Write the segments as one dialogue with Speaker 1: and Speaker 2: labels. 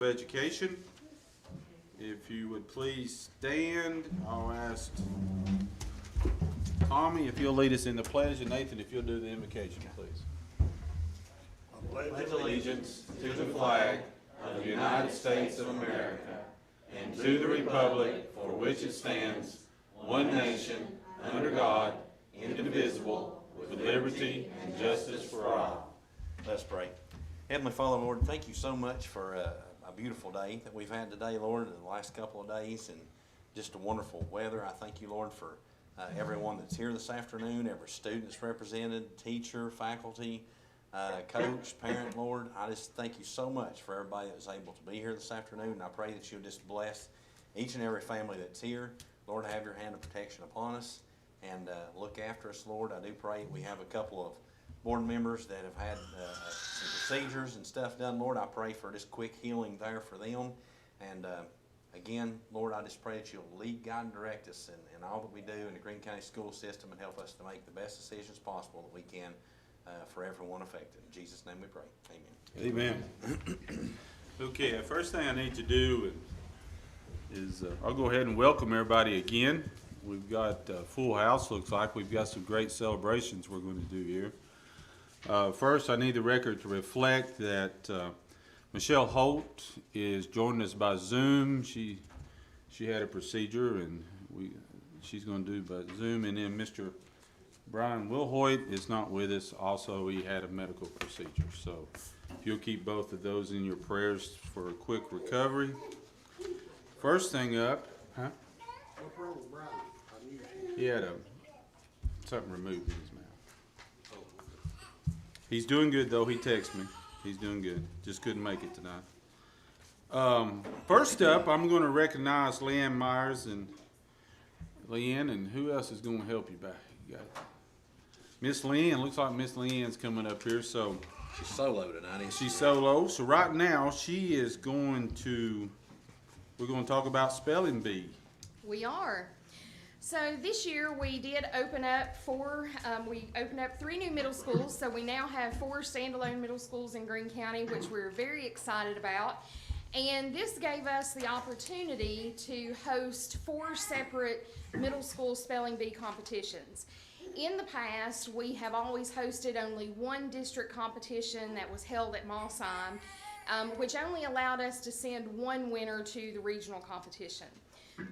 Speaker 1: Education. If you would please stand, I'll ask Tommy if you'll lead us in the pledge, and Nathan if you'll do the invocation, please.
Speaker 2: I pledge allegiance to the flag of the United States of America and to the republic for which it stands, one nation, under God, indivisible, with liberty and justice for all.
Speaker 3: Let's pray. Heavenly Father, Lord, thank you so much for a beautiful day that we've had today, Lord, in the last couple of days, and just a wonderful weather. I thank you, Lord, for everyone that's here this afternoon, every student that's represented, teacher, faculty, coach, parent, Lord. I just thank you so much for everybody that was able to be here this afternoon, and I pray that you'll just bless each and every family that's here. Lord, have your hand of protection upon us and look after us, Lord. I do pray we have a couple of board members that have had some procedures and stuff done. Lord, I pray for just quick healing there for them. And again, Lord, I just pray that you'll lead, guide, and direct us in all that we do in the Greene County school system and help us to make the best decisions possible that we can for everyone affected. In Jesus' name we pray. Amen.
Speaker 1: Amen. Okay, the first thing I need to do is I'll go ahead and welcome everybody again. We've got a full house, looks like. We've got some great celebrations we're going to do here. First, I need the record to reflect that Michelle Holt is joining us by Zoom. She had a procedure, and she's going to do by Zoom. And then Mr. Brian Wilhoit is not with us. Also, he had a medical procedure. So, if you'll keep both of those in your prayers for a quick recovery. First thing up, huh?
Speaker 4: What's wrong with Brian?
Speaker 1: He had something removed in his mouth. He's doing good, though. He texted me. He's doing good. Just couldn't make it tonight. First up, I'm going to recognize Leanne Myers and Leanne, and who else is going to help you back? You got Miss Leanne. Looks like Miss Leanne's coming up here. So
Speaker 3: She's solo tonight, isn't she?
Speaker 1: she's solo. So right now, she is going to. We're going to talk about spelling bee.
Speaker 5: We are. So this year we did open up we opened up 3 new middle schools. So we now have 4 standalone middle schools in Greene County, which we're very excited about. And this gave us the opportunity to host 4 separate middle school spelling bee competitions. In the past, we have always hosted only one district competition that was held at Mossheim, which only allowed us to send one winner to the regional competition.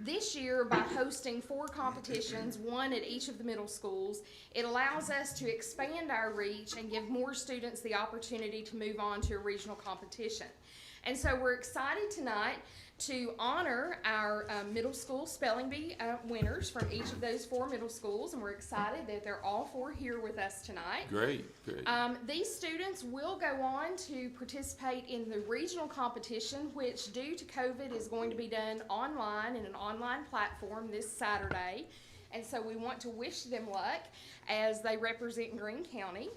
Speaker 5: This year, by hosting 4 competitions, 1 at each of the middle schools, it allows us to expand our reach and give more students the opportunity to move on to a regional competition. And so we're excited tonight to honor our middle school spelling bee winners from each of those 4 middle schools, and we're excited that they're all 4 here with us tonight.
Speaker 1: Great, great.
Speaker 5: These students will go on to participate in the regional competition, which due to COVID is going to be done online in an online platform this Saturday. And so we want to wish them luck as they represent Greene County.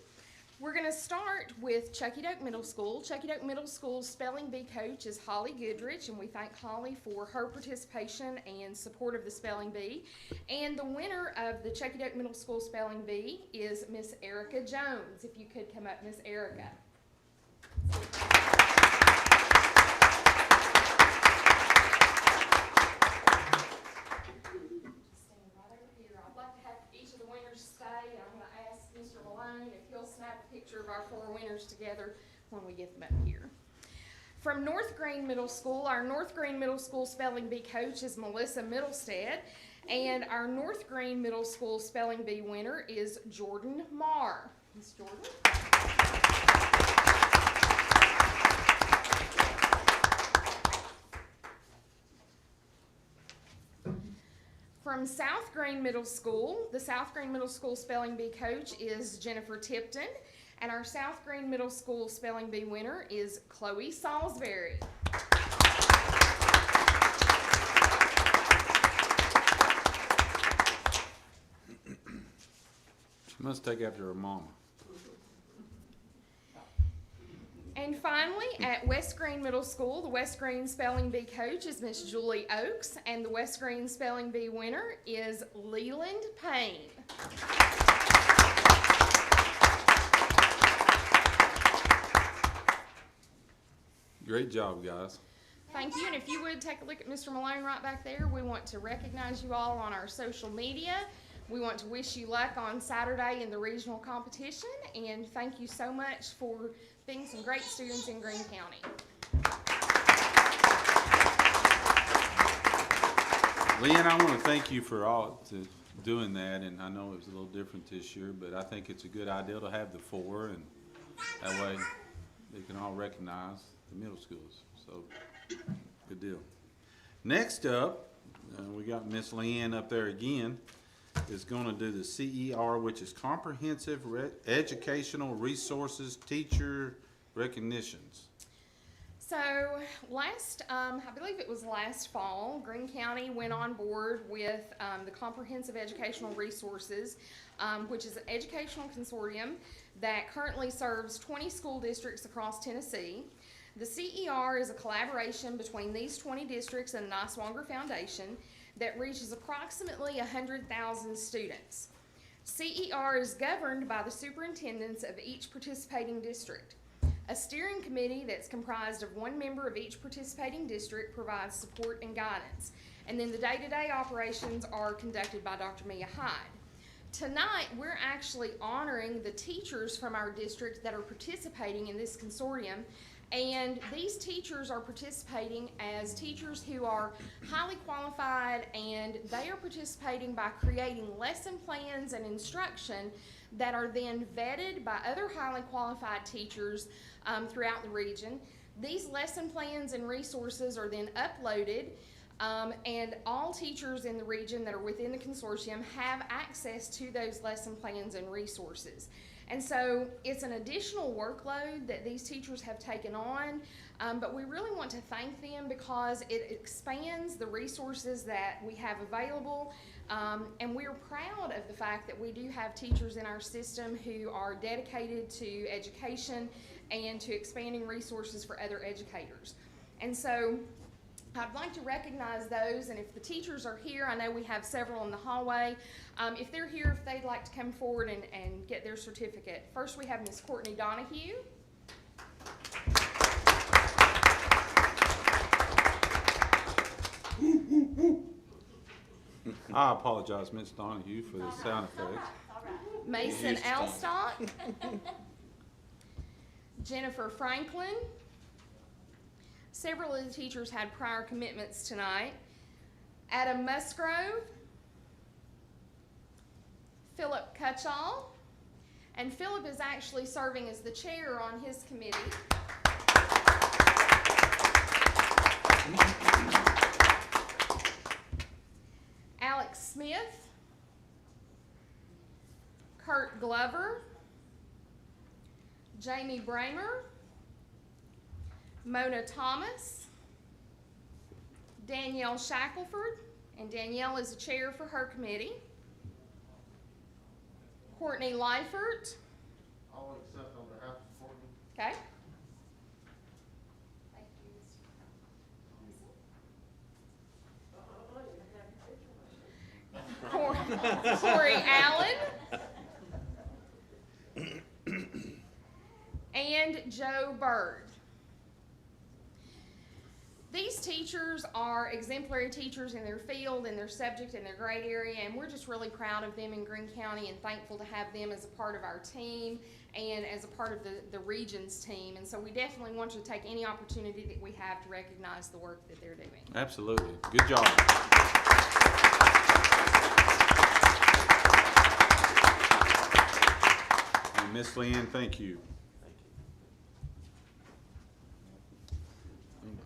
Speaker 5: We're going to start with Chuckydoke Middle School. Chuckydoke Middle School's spelling bee coach is Holly Goodrich, and we thank Holly for her participation and support of the spelling bee. And the winner of the Chuckydoke Middle School spelling bee is Miss Erica Jones. If you could come up, Miss Erica. Snap a picture of our 4 winners together when we get them up here. From North Greene Middle School, our North Greene Middle School spelling bee coach is Melissa Middlestead, and our North Greene Middle School spelling bee winner is Jordan Marr. Miss Jordan. From South Greene Middle School, the South Greene Middle School spelling bee coach is Jennifer Tipton, and our South Greene Middle School spelling bee winner is Chloe Salisbury.
Speaker 1: She must take after her mama.
Speaker 5: And finally, at West Greene Middle School, the West Greene spelling bee coach is Miss Julie Oakes, and the West Greene spelling bee winner is Leland Payne.
Speaker 1: Great job, guys.
Speaker 5: Thank you, and if you would take a look at Mr. Malone right back there, we want to recognize you all on our social media. We want to wish you luck on Saturday in the regional competition, and thank you so much for being some great students in Greene County.
Speaker 1: Leanne, I want to thank you for doing that, and I know it was a little different this year, but I think it's a good idea to have the 4, and that way they can all recognize the middle schools. So, good deal. Next up, we got Miss Leanne up there again, is going to do the CER, which is Comprehensive Educational Resources Teacher Recognitions.
Speaker 5: So I believe it was last fall, Greene County went on board with the Comprehensive Educational Resources, which is an educational consortium that currently serves 20 school districts across Tennessee. The CER is a collaboration between these 20 districts and the Niswonger Foundation that reaches approximately 100,000 students. CER is governed by the superintendents of each participating district. A steering committee that's comprised of 1 member of each participating district provides support and guidance. And then the day-to-day operations are conducted by Dr. Mia Hyde. Tonight, we're actually honoring the teachers from our district that are participating in this consortium. And these teachers are participating as teachers who are highly qualified, and they are participating by creating lesson plans and instruction that are then vetted by other highly qualified teachers throughout the region. These lesson plans and resources are then uploaded, and all teachers in the region that are within the consortium have access to those lesson plans and resources. And so it's an additional workload that these teachers have taken on, but we really want to thank them because it expands the resources that we have available, and we're proud of the fact that we do have teachers in our system who are dedicated to education and to expanding resources for other educators. And so I'd like to recognize those, and if the teachers are here, I know we have several in the hallway. If they're here, if they'd like to come forward and get their certificate. First, we have Miss Courtney Donahue.
Speaker 1: I apologize, Miss Donahue, for the sound effects.
Speaker 5: Mason Alstock. Jennifer Franklin. Several of the teachers had prior commitments tonight. Adam Musgrove, Philip Cutchall, and Philip is actually serving as the chair on his committee. Alex Smith, Kurt Glover, Jamie Bramer, Mona Thomas, Danielle Shackelford, and Danielle is the chair for her committee. Courtney Leifert.
Speaker 4: I'll accept on behalf of Courtney.
Speaker 5: Okay. Corey Allen. And Joe Bird. These teachers are exemplary teachers in their field, in their subject, in their grade area, and we're just really proud of them in Greene County and thankful to have them as a part of our team and as a part of the region's team. And so we definitely want to take any opportunity that we have to recognize the work that they're doing.
Speaker 1: Absolutely. Good job. And Miss Leanne, thank you.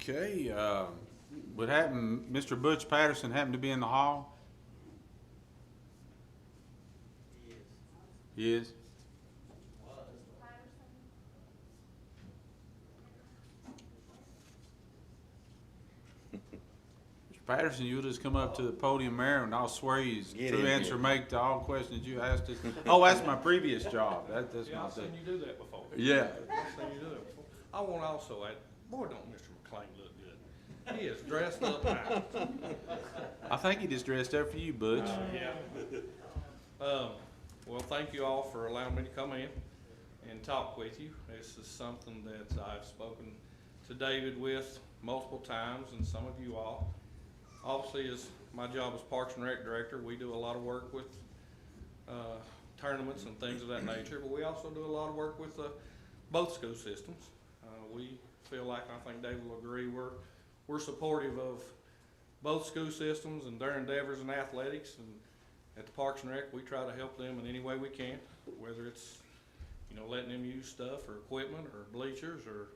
Speaker 1: Okay, what happened, Mr. Butch Patterson happened to be in the hall? He is? Mr. Patterson, you'll just come up to the podium there and I'll swear you
Speaker 3: Get
Speaker 1: true
Speaker 3: in
Speaker 1: answer
Speaker 3: here.
Speaker 1: make to all questions you asked us. Oh, that's my previous job. That's
Speaker 6: Yeah,
Speaker 1: my
Speaker 6: I've seen
Speaker 1: thing.
Speaker 6: you do that before.
Speaker 1: Yeah.
Speaker 6: I've seen you do that before. I want to also add, boy, don't Mr. McLean look good. He is dressed up nice.
Speaker 1: I think he just dressed up for you, Butch.
Speaker 6: Yeah. Well, thank you all for allowing me to come in and talk with you. This is something that I've spoken to David with multiple times, and some of you all. Obviously, as my job as Parks and Rec Director, we do a lot of work with tournaments and things of that nature, but we also do a lot of work with both school systems. We feel like, I think David will agree, we're supportive of both school systems and their endeavors in athletics, and at the Parks and Rec, we try to help them in any way we can, whether it's, you know, letting them use stuff or equipment or bleachers or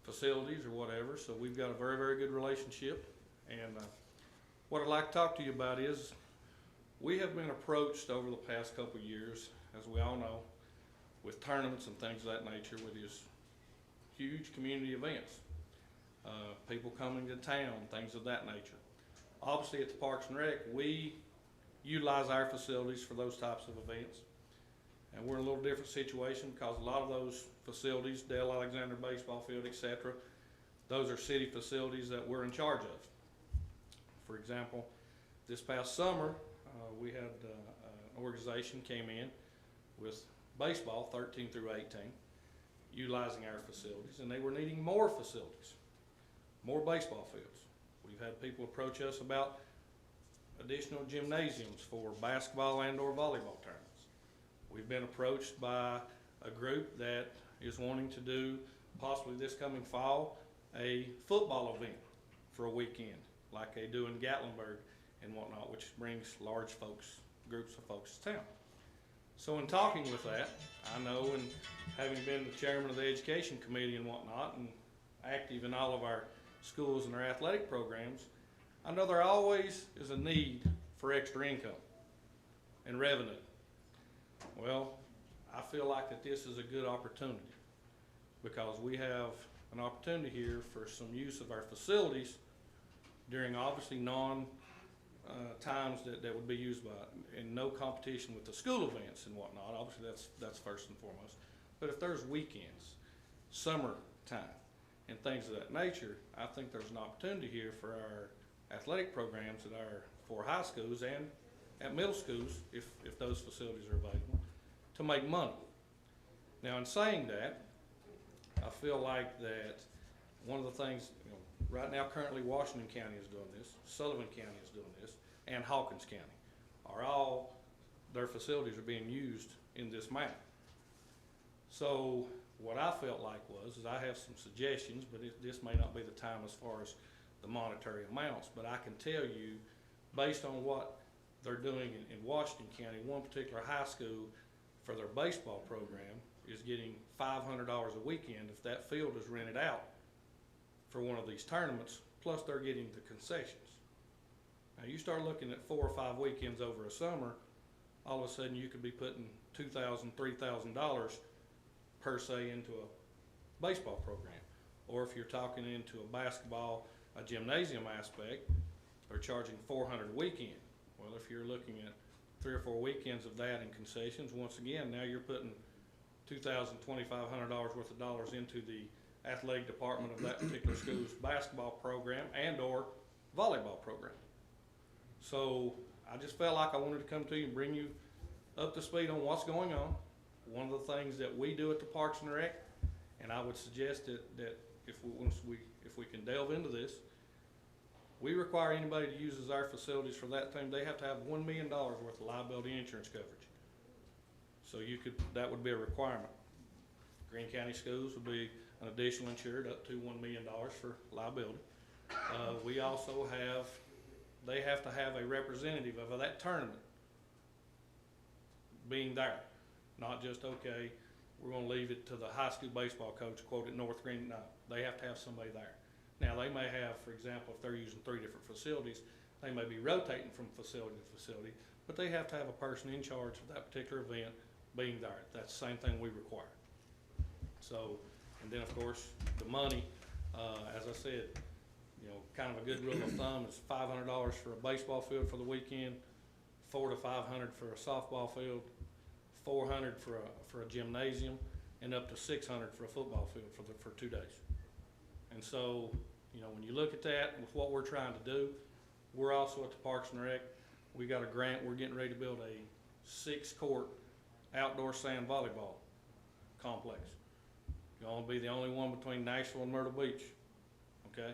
Speaker 6: facilities or whatever. So we've got a very, very good relationship. And what I'd like to talk to you about is we have been approached over the past couple of years, as we all know, with tournaments and things of that nature, with these huge community events. People coming to town, things of that nature. Obviously at the Parks and Rec, we utilize our facilities for those types of events. And we're in a little different situation because a lot of those facilities, Dale Alexander Baseball Field, etc., those are city facilities that we're in charge of. For example, this past summer, we had an organization came in with baseball, 13 through 18, utilizing our facilities, and they were needing more facilities, more baseball fields. We've had people approach us about additional gymnasiums for basketball and or volleyball tournaments. We've been approached by a group that is wanting to do, possibly this coming fall, a football event for a weekend, like they do in Gatlinburg and whatnot, which brings large groups of folks to town. So in talking with that, I know, and having been the chairman of the education committee and whatnot, and active in all of our schools and our athletic programs, I know there always is a need for extra income and revenue. Well, I feel like that this is a good opportunity because we have an opportunity here for some use of our facilities during obviously times that would be used by, and no competition with the school events and whatnot. Obviously that's first and foremost. But if there's weekends, summer time, and things of that nature, I think there's an opportunity here for our athletic programs at our 4 high schools and at middle schools, if those facilities are available, to make money. Now in saying that, I feel like that one of the things, you know, right now currently Washington County is doing this, Sullivan County is doing this, and Hawkins County are all, their facilities are being used in this manner. So what I felt like is I have some suggestions, but this may not be the time as far as the monetary amounts, but I can tell you, based on what they're doing in Washington County, one particular high school for their baseball program is getting $500 a weekend if that field is rented out for one of these tournaments, plus they're getting the concessions. Now you start looking at 4 or 5 weekends over a summer, all of a sudden you could be putting $2,000, $3,000 per se into a baseball program. Or if you're talking into a basketball, a gymnasium aspect, they're charging $400 a weekend. Well, if you're looking at 3 or 4 weekends of that in concessions, once again, now you're putting $2,000, $2,500 worth of dollars into the athletic department of that particular school's basketball program and or volleyball program. So I just felt like I wanted to come to you and bring you up to speed on what's going on. One of the things that we do at the Parks and Rec, and I would suggest that if we can delve into this, we require anybody that uses our facilities for that team, they have to have $1 million worth of liability insurance coverage. So that would be a requirement. Greene County Schools would be an additional insured up to $1 million for liability. We also they have to have a representative of that tournament being there. Not just, okay, we're going to leave it to the high school baseball coach, quote at North Greene. No, they have to have somebody there. Now they may have, for example, if they're using 3 different facilities, they may be rotating from facility to facility, but they have to have a person in charge of that particular event being there. That's the same thing we require. So, and then of course, the money, as I said, you know, kind of a good rule of thumb is $500 for a baseball field for the weekend, $400 to $500 for a softball field, $400 for a gymnasium, and up to $600 for a football field for 2 days. And so, you know, when you look at that with what we're trying to do, we're also at the Parks and Rec. We got a grant. We're getting ready to build a 6-court outdoor sand volleyball complex. You're going to be the only one between Nashville and Myrtle Beach okay?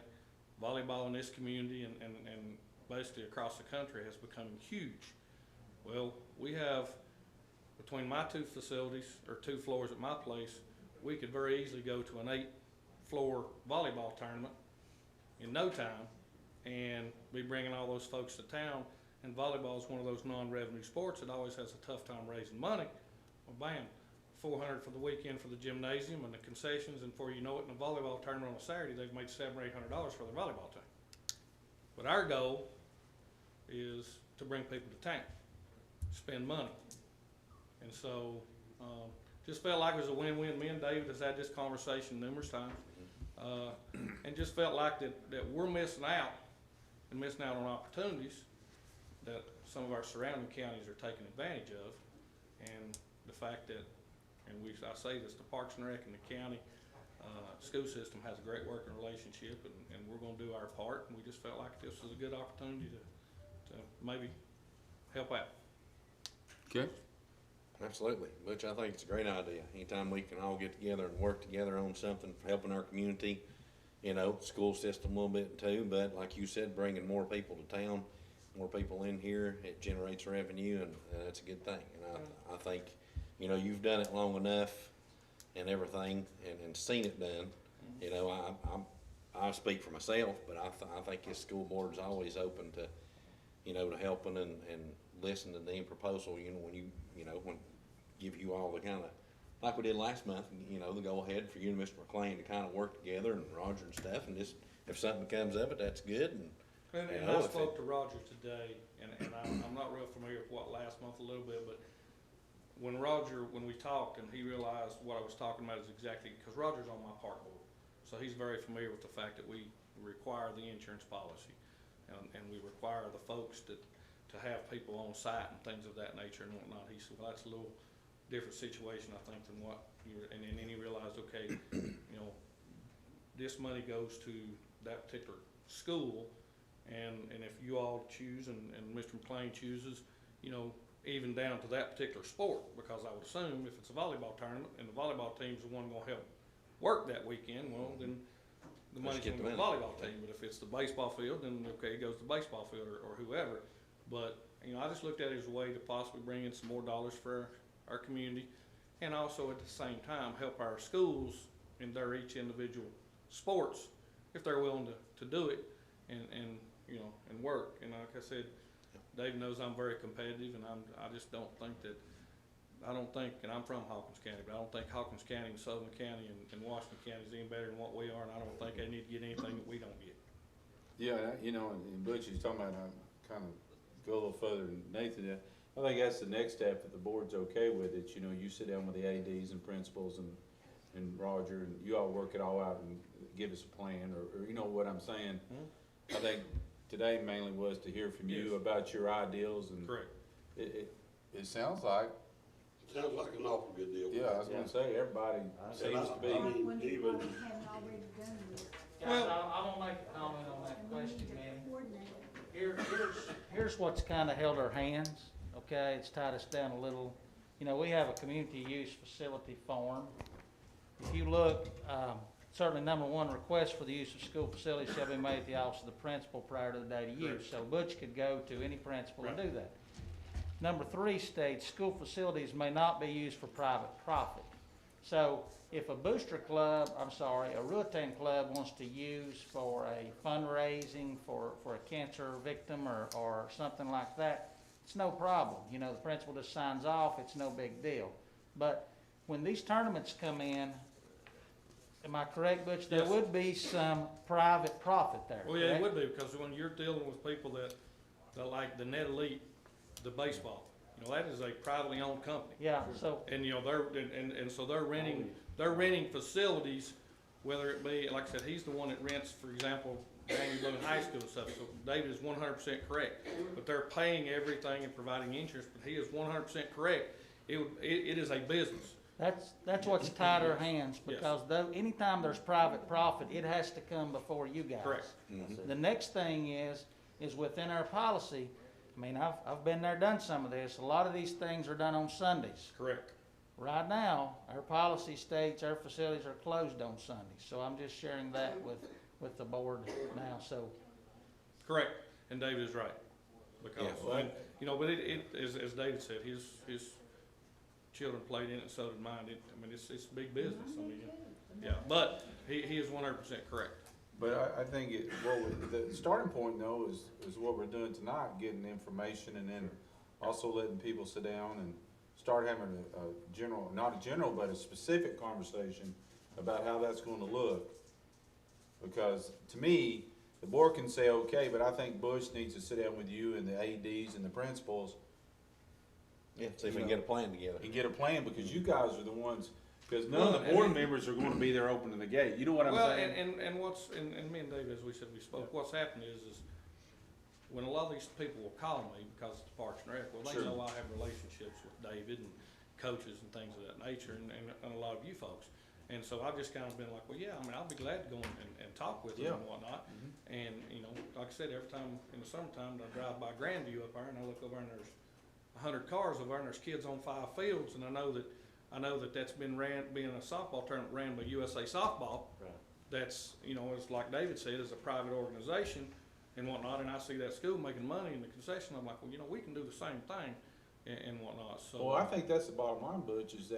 Speaker 6: Volleyball in this community and basically across the country has become huge. Well, we have, between my two facilities, or 2 floors at my place, we could very easily go to an 8-floor volleyball tournament in no time and be bringing all those folks to town. And volleyball is one of those non-revenue sports that always has a tough time raising money. Well, bam, $400 for the weekend for the gymnasium and the concessions, and before you know it, in a volleyball tournament on a Saturday, they've made $700 or $800 for their volleyball team. But our goal is to bring people to town, spend money. And so, just felt like it was a win-win. Me and David has had this conversation numerous times, and just felt like that we're missing out on opportunities that some of our surrounding counties are taking advantage of. And the fact that, I say this, the Parks and Rec and the county school system has a great working relationship, and we're gonna do our part, and we just felt like this was a good opportunity to maybe help out.
Speaker 1: Okay.
Speaker 3: Absolutely, Butch, I think it's a great idea. Anytime we can all get together and work together on something for helping our community, you know, school system a little bit too, but like you said, bringing more people to town, more people in here, it generates revenue, and that's a good thing. And I think, you know, you've done it long enough and everything, and seen it done. You know, I speak for myself, but I think this school board's always open to, you know, to helping and listen to the proposal, you know, when give you all the kind of, like we did last month, you know, the go ahead for you and Mr. McLean to kind of work together, and Roger and stuff, and just, if something comes of it, that's good.
Speaker 6: And I spoke to Roger today, and I'm not real familiar with what last month a little bit, but when we talked and he realized what I was talking about is exactly, because Roger's on my park board, so he's very familiar with the fact that we require the insurance policy, and we require the folks to have people on site and things of that nature and whatnot. He said, well, that's a little different situation, I think, than what and then he realized, okay, you know, this money goes to that particular school, and if you all choose and Mr. McLean chooses, you know, even down to that particular sport, because I would assume if it's a volleyball tournament and the volleyball team's the one gonna help work that weekend, well, then the money's going to the volleyball team. But if it's the baseball field, then okay, it goes to the baseball field or whoever. But, you know, I just looked at it as a way to possibly bring in some more dollars for our community, and also at the same time help our schools in their each individual sports if they're willing to do it and you know, and work. And like I said, Dave knows I'm very competitive, and I just don't think, and I'm from Hawkins County, but I don't think Hawkins County and Sullivan County and Washington County is any better than what we are, and I don't think they need to get anything that we don't get.
Speaker 1: Yeah, you know, and Butch is talking about, kind of go a little further than Nathan did. I think that's the next step, if the board's okay with it. You know, you sit down with the ADs and principals and Roger, and you all work it all out and give us a plan, or you know what I'm saying? I think today mainly was to hear from you about your ideals, and
Speaker 6: Correct.
Speaker 1: It sounds like,
Speaker 7: Sounds like an awful good deal.
Speaker 1: yeah, I was gonna say, everybody seems to be.
Speaker 7: I mean,
Speaker 8: When
Speaker 7: even,
Speaker 8: you haven't already done this.
Speaker 9: Guys, I'm gonna make a comment on that question, Manny. Here's what's kinda held our hands, okay? It's tied us down a little. You know, we have a community use facility form. If you look, certainly number one, request for the use of school facilities shall be made at the office of the principal prior to the date of use. So Butch could go to any principal and do that. Number three states, school facilities may not be used for private profit. So if a booster club, a Ruatan club wants to use for a fundraising for a cancer victim or something like that, it's no problem. You know, the principal just signs off, it's no big deal. But when these tournaments come in, am I correct, Butch? There
Speaker 6: Yes.
Speaker 9: would be some private profit there.
Speaker 6: Well, yeah, it
Speaker 9: correct?
Speaker 6: would be, because when you're dealing with people that like the Net Elite, the baseball, you know, that is a privately owned company.
Speaker 9: Yeah, so,
Speaker 6: And, you know, and so they're renting facilities, whether it be, like I said, he's the one that rents, for example, Daniel Boone High School and stuff, so David is 100% correct. But they're paying everything and providing insurance, but he is 100% correct. It is a business.
Speaker 9: that's what's tied our hands,
Speaker 6: Yes.
Speaker 9: because anytime there's private profit, it has to come before you guys.
Speaker 6: Correct.
Speaker 9: The next thing is within our policy. I mean, I've been there, done some of this. A lot of these things are done on Sundays.
Speaker 6: Correct.
Speaker 9: Right now, our policy states our facilities are closed on Sundays. So I'm just sharing that with the board now, so.
Speaker 6: Correct, and David is right. Because,
Speaker 3: Yeah, well-
Speaker 6: and, you know, but as David said, his children played in it, so did mine. I mean, it's big business, I mean, yeah, but he is 100% correct.
Speaker 1: But I think the starting point though is what we're doing tonight, getting information and then also letting people sit down and start having a general, not a general, but a specific conversation about how that's gonna look. Because to me, the board can say, okay, but I think Bush needs to sit down with you and the ADs and the principals
Speaker 3: Yeah, see if we can get a plan together.
Speaker 1: and get a plan, because you guys are the ones, because none of the board members are gonna be there opening the gate, you know what I'm
Speaker 6: Well,
Speaker 1: saying?
Speaker 6: and me and David, as we said, we spoke, what's happened is when a lot of these people will call me because it's Parks and Rec, well, they
Speaker 1: Sure.
Speaker 6: know I have relationships with David and coaches and things of that nature, and a lot of you folks. And so I've just kind of been like, well, yeah, I mean, I'll be glad to go and talk with them
Speaker 1: Yeah.
Speaker 6: and whatnot. And, you know, like I said, every time in the summertime, I drive by Grandview up there and I look over and there's 100 cars over there and there's kids on 5 fields, and I know that that's been being a softball tournament ran by USA Softball.
Speaker 2: Right.
Speaker 6: That's, you know, it's like David said, is a private organization and whatnot, and I see that school making money in the concession, I'm like, well, you know, we can do the same thing and whatnot, so.
Speaker 1: Well, I think that's the bottom line, Butch, is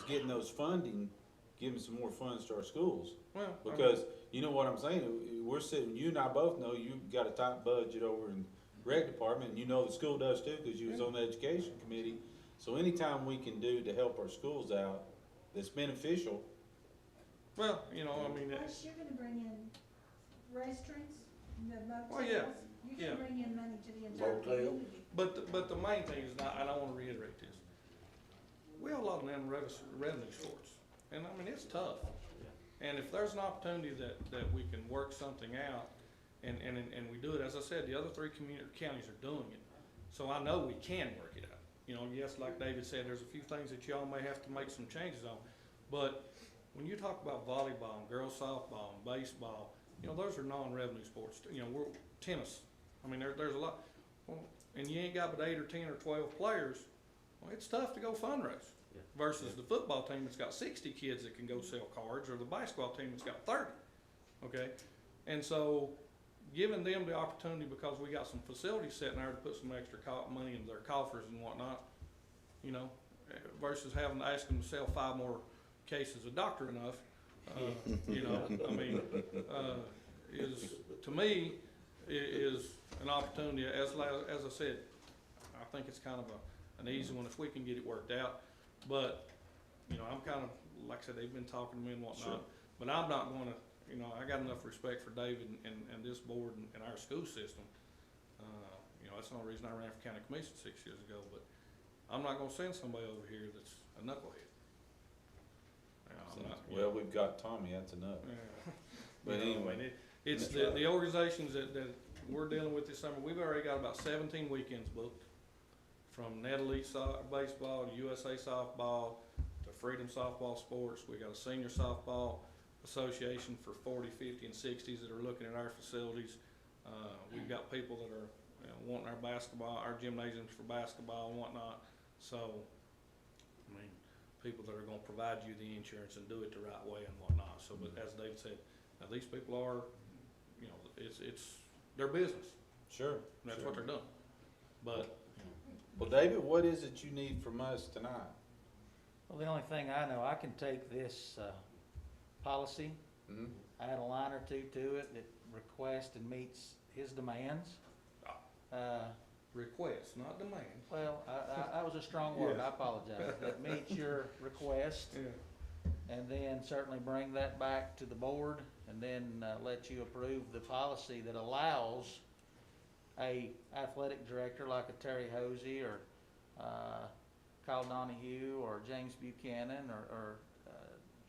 Speaker 1: getting those funding, giving some more funds to our schools.
Speaker 6: Well, I mean,
Speaker 1: Because, you know what I'm saying, we're sitting, you and I both know you've got a tight budget over in rec department, and you know the school does too, because you was on the education committee. So anytime we can do to help our schools out, that's beneficial.
Speaker 6: well, you know, I mean,
Speaker 8: Plus, you're gonna bring in restaurants, the motels.
Speaker 6: Well, yeah,
Speaker 8: You're
Speaker 6: yeah.
Speaker 8: gonna bring in money to the entire
Speaker 7: Motel.
Speaker 8: community.
Speaker 6: but the main thing is, and I wanna reiterate this, we have a lot of them revenue shorts, and I mean, it's tough. And if there's an opportunity that we can work something out, and we do it, as I said, the other 3 counties are doing it. So I know we can work it out. You know, yes, like David said, there's a few things that y'all may have to make some changes on. But when you talk about volleyball and girls softball and baseball, you know, those are non-revenue sports. You know, tennis. I mean, there's a lot. Well, and you ain't got but 8 or 10 or 12 players. Well, it's tough to go fundraise.
Speaker 2: Yeah.
Speaker 6: Versus the football team that's got 60 kids that can go sell cards, or the basketball team that's got 30. Okay? And so giving them the opportunity, because we got some facilities sitting there to put some extra money in their coffers and whatnot, you know, versus having to ask them to sell 5 more cases of Doctor Enough, you know, I mean, is, to me, is an opportunity, as I said, I think it's kind of an easy one if we can get it worked out. But, you know, I'm kind of, like I said, they've been talking to me and whatnot,
Speaker 1: Sure.
Speaker 6: but I'm not gonna, you know, I got enough respect for David and this board and our school system. You know, that's the only reason I ran for county commission 6 years ago, but I'm not gonna send somebody over here that's a knucklehead. You know, I'm not,
Speaker 1: Well, we've got Tommy, that's enough.
Speaker 6: yeah.
Speaker 1: But
Speaker 6: You know,
Speaker 1: anyway,
Speaker 6: and it's
Speaker 1: that's
Speaker 6: the
Speaker 1: right.
Speaker 6: organizations that we're dealing with this summer, we've already got about 17 weekends booked. From Net Elite Baseball to USA Softball to Freedom Softball Sports. We got a Senior Softball Association for 40, 50, and 60s that are looking at our facilities. We've got people that are, you know, wanting our basketball, our gymnasiums for basketball and whatnot. So, I mean, people that are gonna provide you the insurance and do it the right way and whatnot. So, but as David said, now these people are, you know, it's their business.
Speaker 1: Sure.
Speaker 6: And that's
Speaker 1: sure.
Speaker 6: what they're doing. But,
Speaker 1: Well, David, what is it you need from us tonight?
Speaker 9: Well, the only thing I know, I can take this, policy,
Speaker 1: Mhm.
Speaker 9: add a line or 2 to it that requests and meets his demands.
Speaker 6: request, not demand.
Speaker 9: Well, I was a strong word, I apologize. That meets your request,
Speaker 6: Yeah.
Speaker 9: and then certainly bring that back to the board, and then let you approve the policy that allows a athletic director like a Terry Hosey or Kyle Donahue or James Buchanan or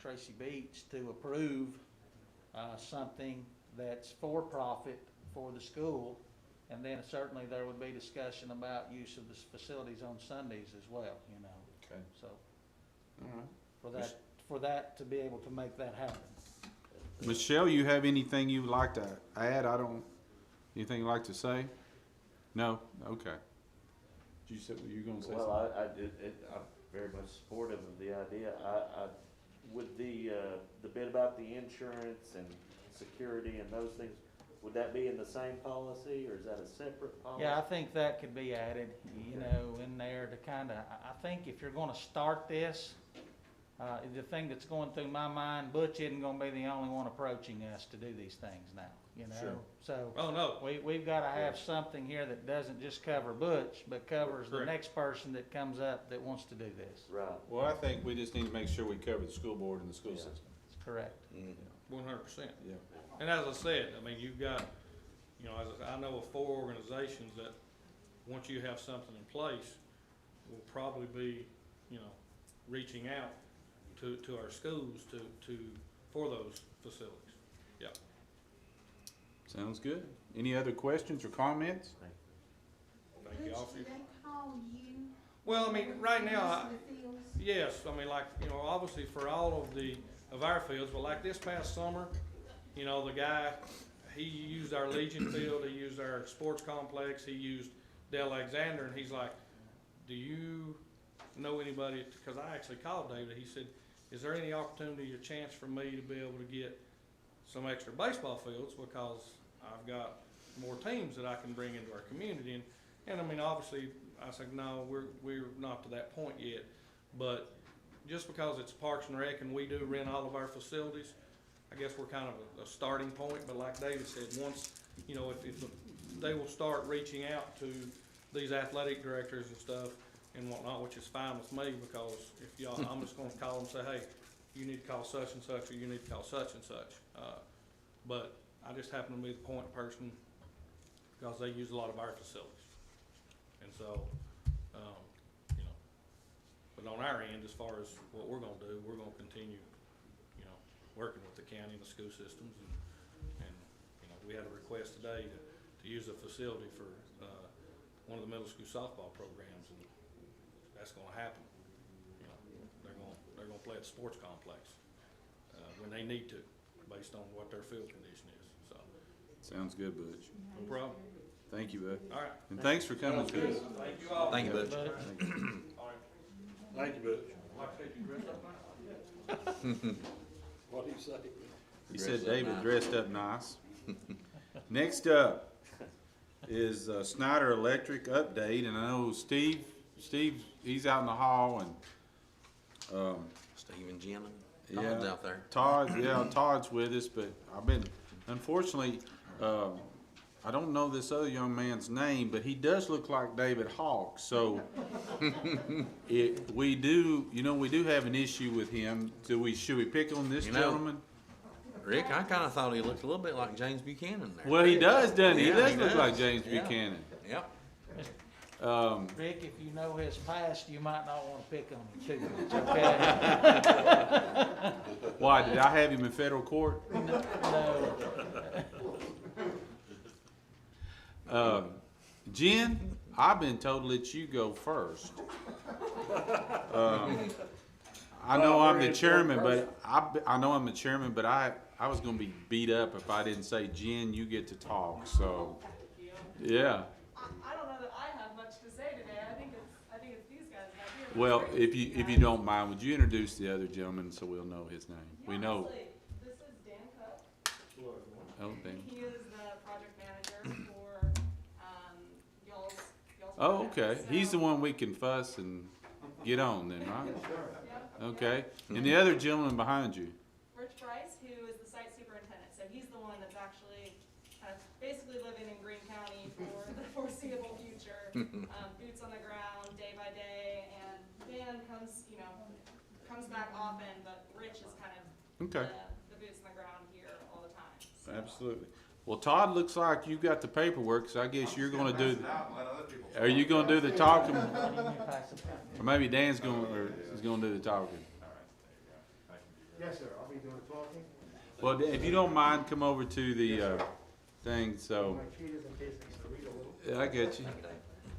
Speaker 9: Tracy Beach to approve something that's for profit for the school. And then certainly there would be discussion about use of the facilities on Sundays as well, you know,
Speaker 1: Okay.
Speaker 9: so
Speaker 1: All right.
Speaker 9: for that to be able to make that happen.
Speaker 1: Michelle, you have anything you would like to add? Anything you'd like to say? No? Okay. Did you say, were you gonna say
Speaker 2: Well,
Speaker 1: something?
Speaker 2: I'm very much supportive of the idea. With the bit about the insurance and
Speaker 10: security and those things, would that be in the same policy, or is that a separate policy?
Speaker 9: Yeah, I think that could be added, you know, in there to kinda, I think if you're gonna start this, the thing that's going through my mind, Butch isn't gonna be the only one approaching us to do these things now, you know?
Speaker 1: Sure.
Speaker 9: So,
Speaker 6: Oh, no.
Speaker 9: we've gotta have something here that doesn't just cover Butch, but covers the
Speaker 6: Correct.
Speaker 9: next person that comes up that wants to do this.
Speaker 10: Right.
Speaker 1: Well, I think we just need to make sure we cover the school board and the school
Speaker 10: Yeah.
Speaker 1: system.
Speaker 9: That's correct.
Speaker 6: 100%.
Speaker 1: Yeah.
Speaker 6: And as I said, I mean, you've got, you know, I know of 4 organizations that, once you have something in place, will probably be, you know, reaching out to our schools for those facilities. Yeah.
Speaker 1: Sounds good. Any other questions or comments?
Speaker 6: Thank you all for
Speaker 8: Do
Speaker 6: your.
Speaker 8: they call you?
Speaker 6: Well, I mean, right now,
Speaker 8: to the fields?
Speaker 6: yes, I mean, like, you know, obviously for all of our fields, but like this past summer, you know, the guy, he used our Legion field, he used our sports complex, he used Dale Alexander, and he's like, do you know anybody, because I actually called David, he said, is there any opportunity or chance for me to be able to get some extra baseball fields, because I've got more teams that I can bring into our community, and I mean, obviously, I said, no, we're not to that point yet, but just because it's Parks and Rec and we do rent all of our facilities, I guess we're kind of a starting point, but like David said, once, you know, if they will start reaching out to these athletic directors and stuff and whatnot, which is fine with me, because if y'all, I'm just gonna call them and say, hey, you need to call such and such, or you need to call such and such. But I just happen to be the point person because they use a lot of our facilities. And so, you know, but on our end, as far as what we're gonna do, we're gonna continue, you know, working with the county and the school systems, and you know, we had a request today to use a facility for, one of the middle school softball programs, and that's gonna happen. You know, they're gonna play at the sports complex, when they need to, based on what their field condition is, so,
Speaker 1: Sounds good, Butch.
Speaker 6: no problem.
Speaker 1: Thank you, Bud.
Speaker 6: All right.
Speaker 1: And thanks for coming to us.
Speaker 6: Thank you all.
Speaker 3: Thank you, Butch.
Speaker 6: All right.
Speaker 7: Thank you, Butch.
Speaker 6: Like I said, you dressed up nice.
Speaker 7: What do you say?
Speaker 1: He said David dressed up nice. Next up is Snyder Electric update, and I know Steve, he's out in the hall, and,
Speaker 3: Steve and Jim and
Speaker 1: yeah,
Speaker 3: Todd's out there.
Speaker 1: Todd's with us, but I've been, unfortunately, I don't know this other young man's name, but he does look like David Hawk, so we do have an issue with him. Should we pick on this
Speaker 3: You know,
Speaker 1: gentleman?
Speaker 3: Rick, I kinda thought he looked a little bit like James Buchanan there.
Speaker 1: Well, he does, doesn't he? He
Speaker 3: Yeah,
Speaker 1: does
Speaker 3: he
Speaker 1: look
Speaker 3: does.
Speaker 1: like James
Speaker 3: Yeah.
Speaker 1: Buchanan.
Speaker 3: Yep.
Speaker 9: Rick, if you know his past, you might not wanna pick on him too much, okay?
Speaker 1: Why, did I have him in federal court?
Speaker 9: No.
Speaker 1: Jen, I've been told to let you go first. I know I'm the chairman, but I know I'm the chairman, but I was gonna be beat up if I didn't say, Jen, you get to talk, so, yeah.
Speaker 11: I don't know that I have much to say today. I think it's these guys out here.
Speaker 1: Well, if you don't mind, would you introduce the other gentleman so we'll know his name? We know.
Speaker 11: Absolutely. This is Dan Cook.
Speaker 1: Oh, Dan.
Speaker 11: He is the project manager for, y'all's
Speaker 1: Oh,
Speaker 11: project.
Speaker 1: okay. He's the
Speaker 11: So-
Speaker 1: one we can fuss and get on then, right?
Speaker 11: Yep.
Speaker 1: Okay. And the other gentleman behind you?
Speaker 11: Rich Price, who is the site superintendent. So he's the one that's actually kind of basically living in Greene County for the foreseeable future. Boots on the ground, day by day, and Dan comes back often, but Rich is kind of
Speaker 1: Okay.
Speaker 11: the boots on the ground here all the time. So.
Speaker 1: Absolutely. Well, Todd, looks like you got the paperwork, so I guess you're gonna do, are you gonna do the talking? Or maybe Dan's is gonna do the talking.
Speaker 4: Yes, sir, I'll be doing the talking.
Speaker 1: Well, Dan, if you don't mind, come over to the, thing, so,
Speaker 4: My sheet is in case I need to read a little.
Speaker 1: yeah, I get you.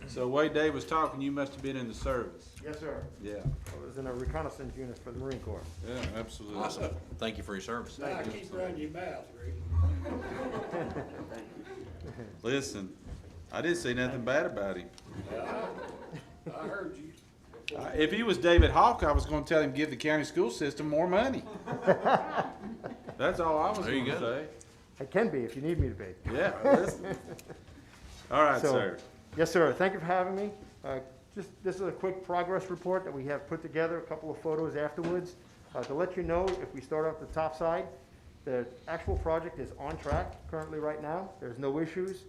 Speaker 1: So, way Dave was talking, you must have been in the service.
Speaker 4: Yes, sir.
Speaker 1: Yeah,
Speaker 4: I was in a reconnaissance unit for the Marine Corps.
Speaker 1: yeah, absolutely.
Speaker 3: Awesome. Thank you for your service.
Speaker 7: Now, keep running your mouth, Rick.
Speaker 1: Listen, I didn't say nothing bad about him.
Speaker 7: I heard you.
Speaker 1: If he was David Hawk, I was gonna tell him give the county school system more money. That's all I was
Speaker 3: There you
Speaker 1: gonna
Speaker 3: go.
Speaker 1: say.
Speaker 4: I can be if you need me to be.
Speaker 1: Yeah, listen. All right,
Speaker 4: So-
Speaker 1: sir.
Speaker 4: Yes, sir. Thank you for having me. This is a quick progress report that we have put together, a couple of photos afterwards. To let you know, if we start off the top side, the actual project is on track currently right now. There's no issues.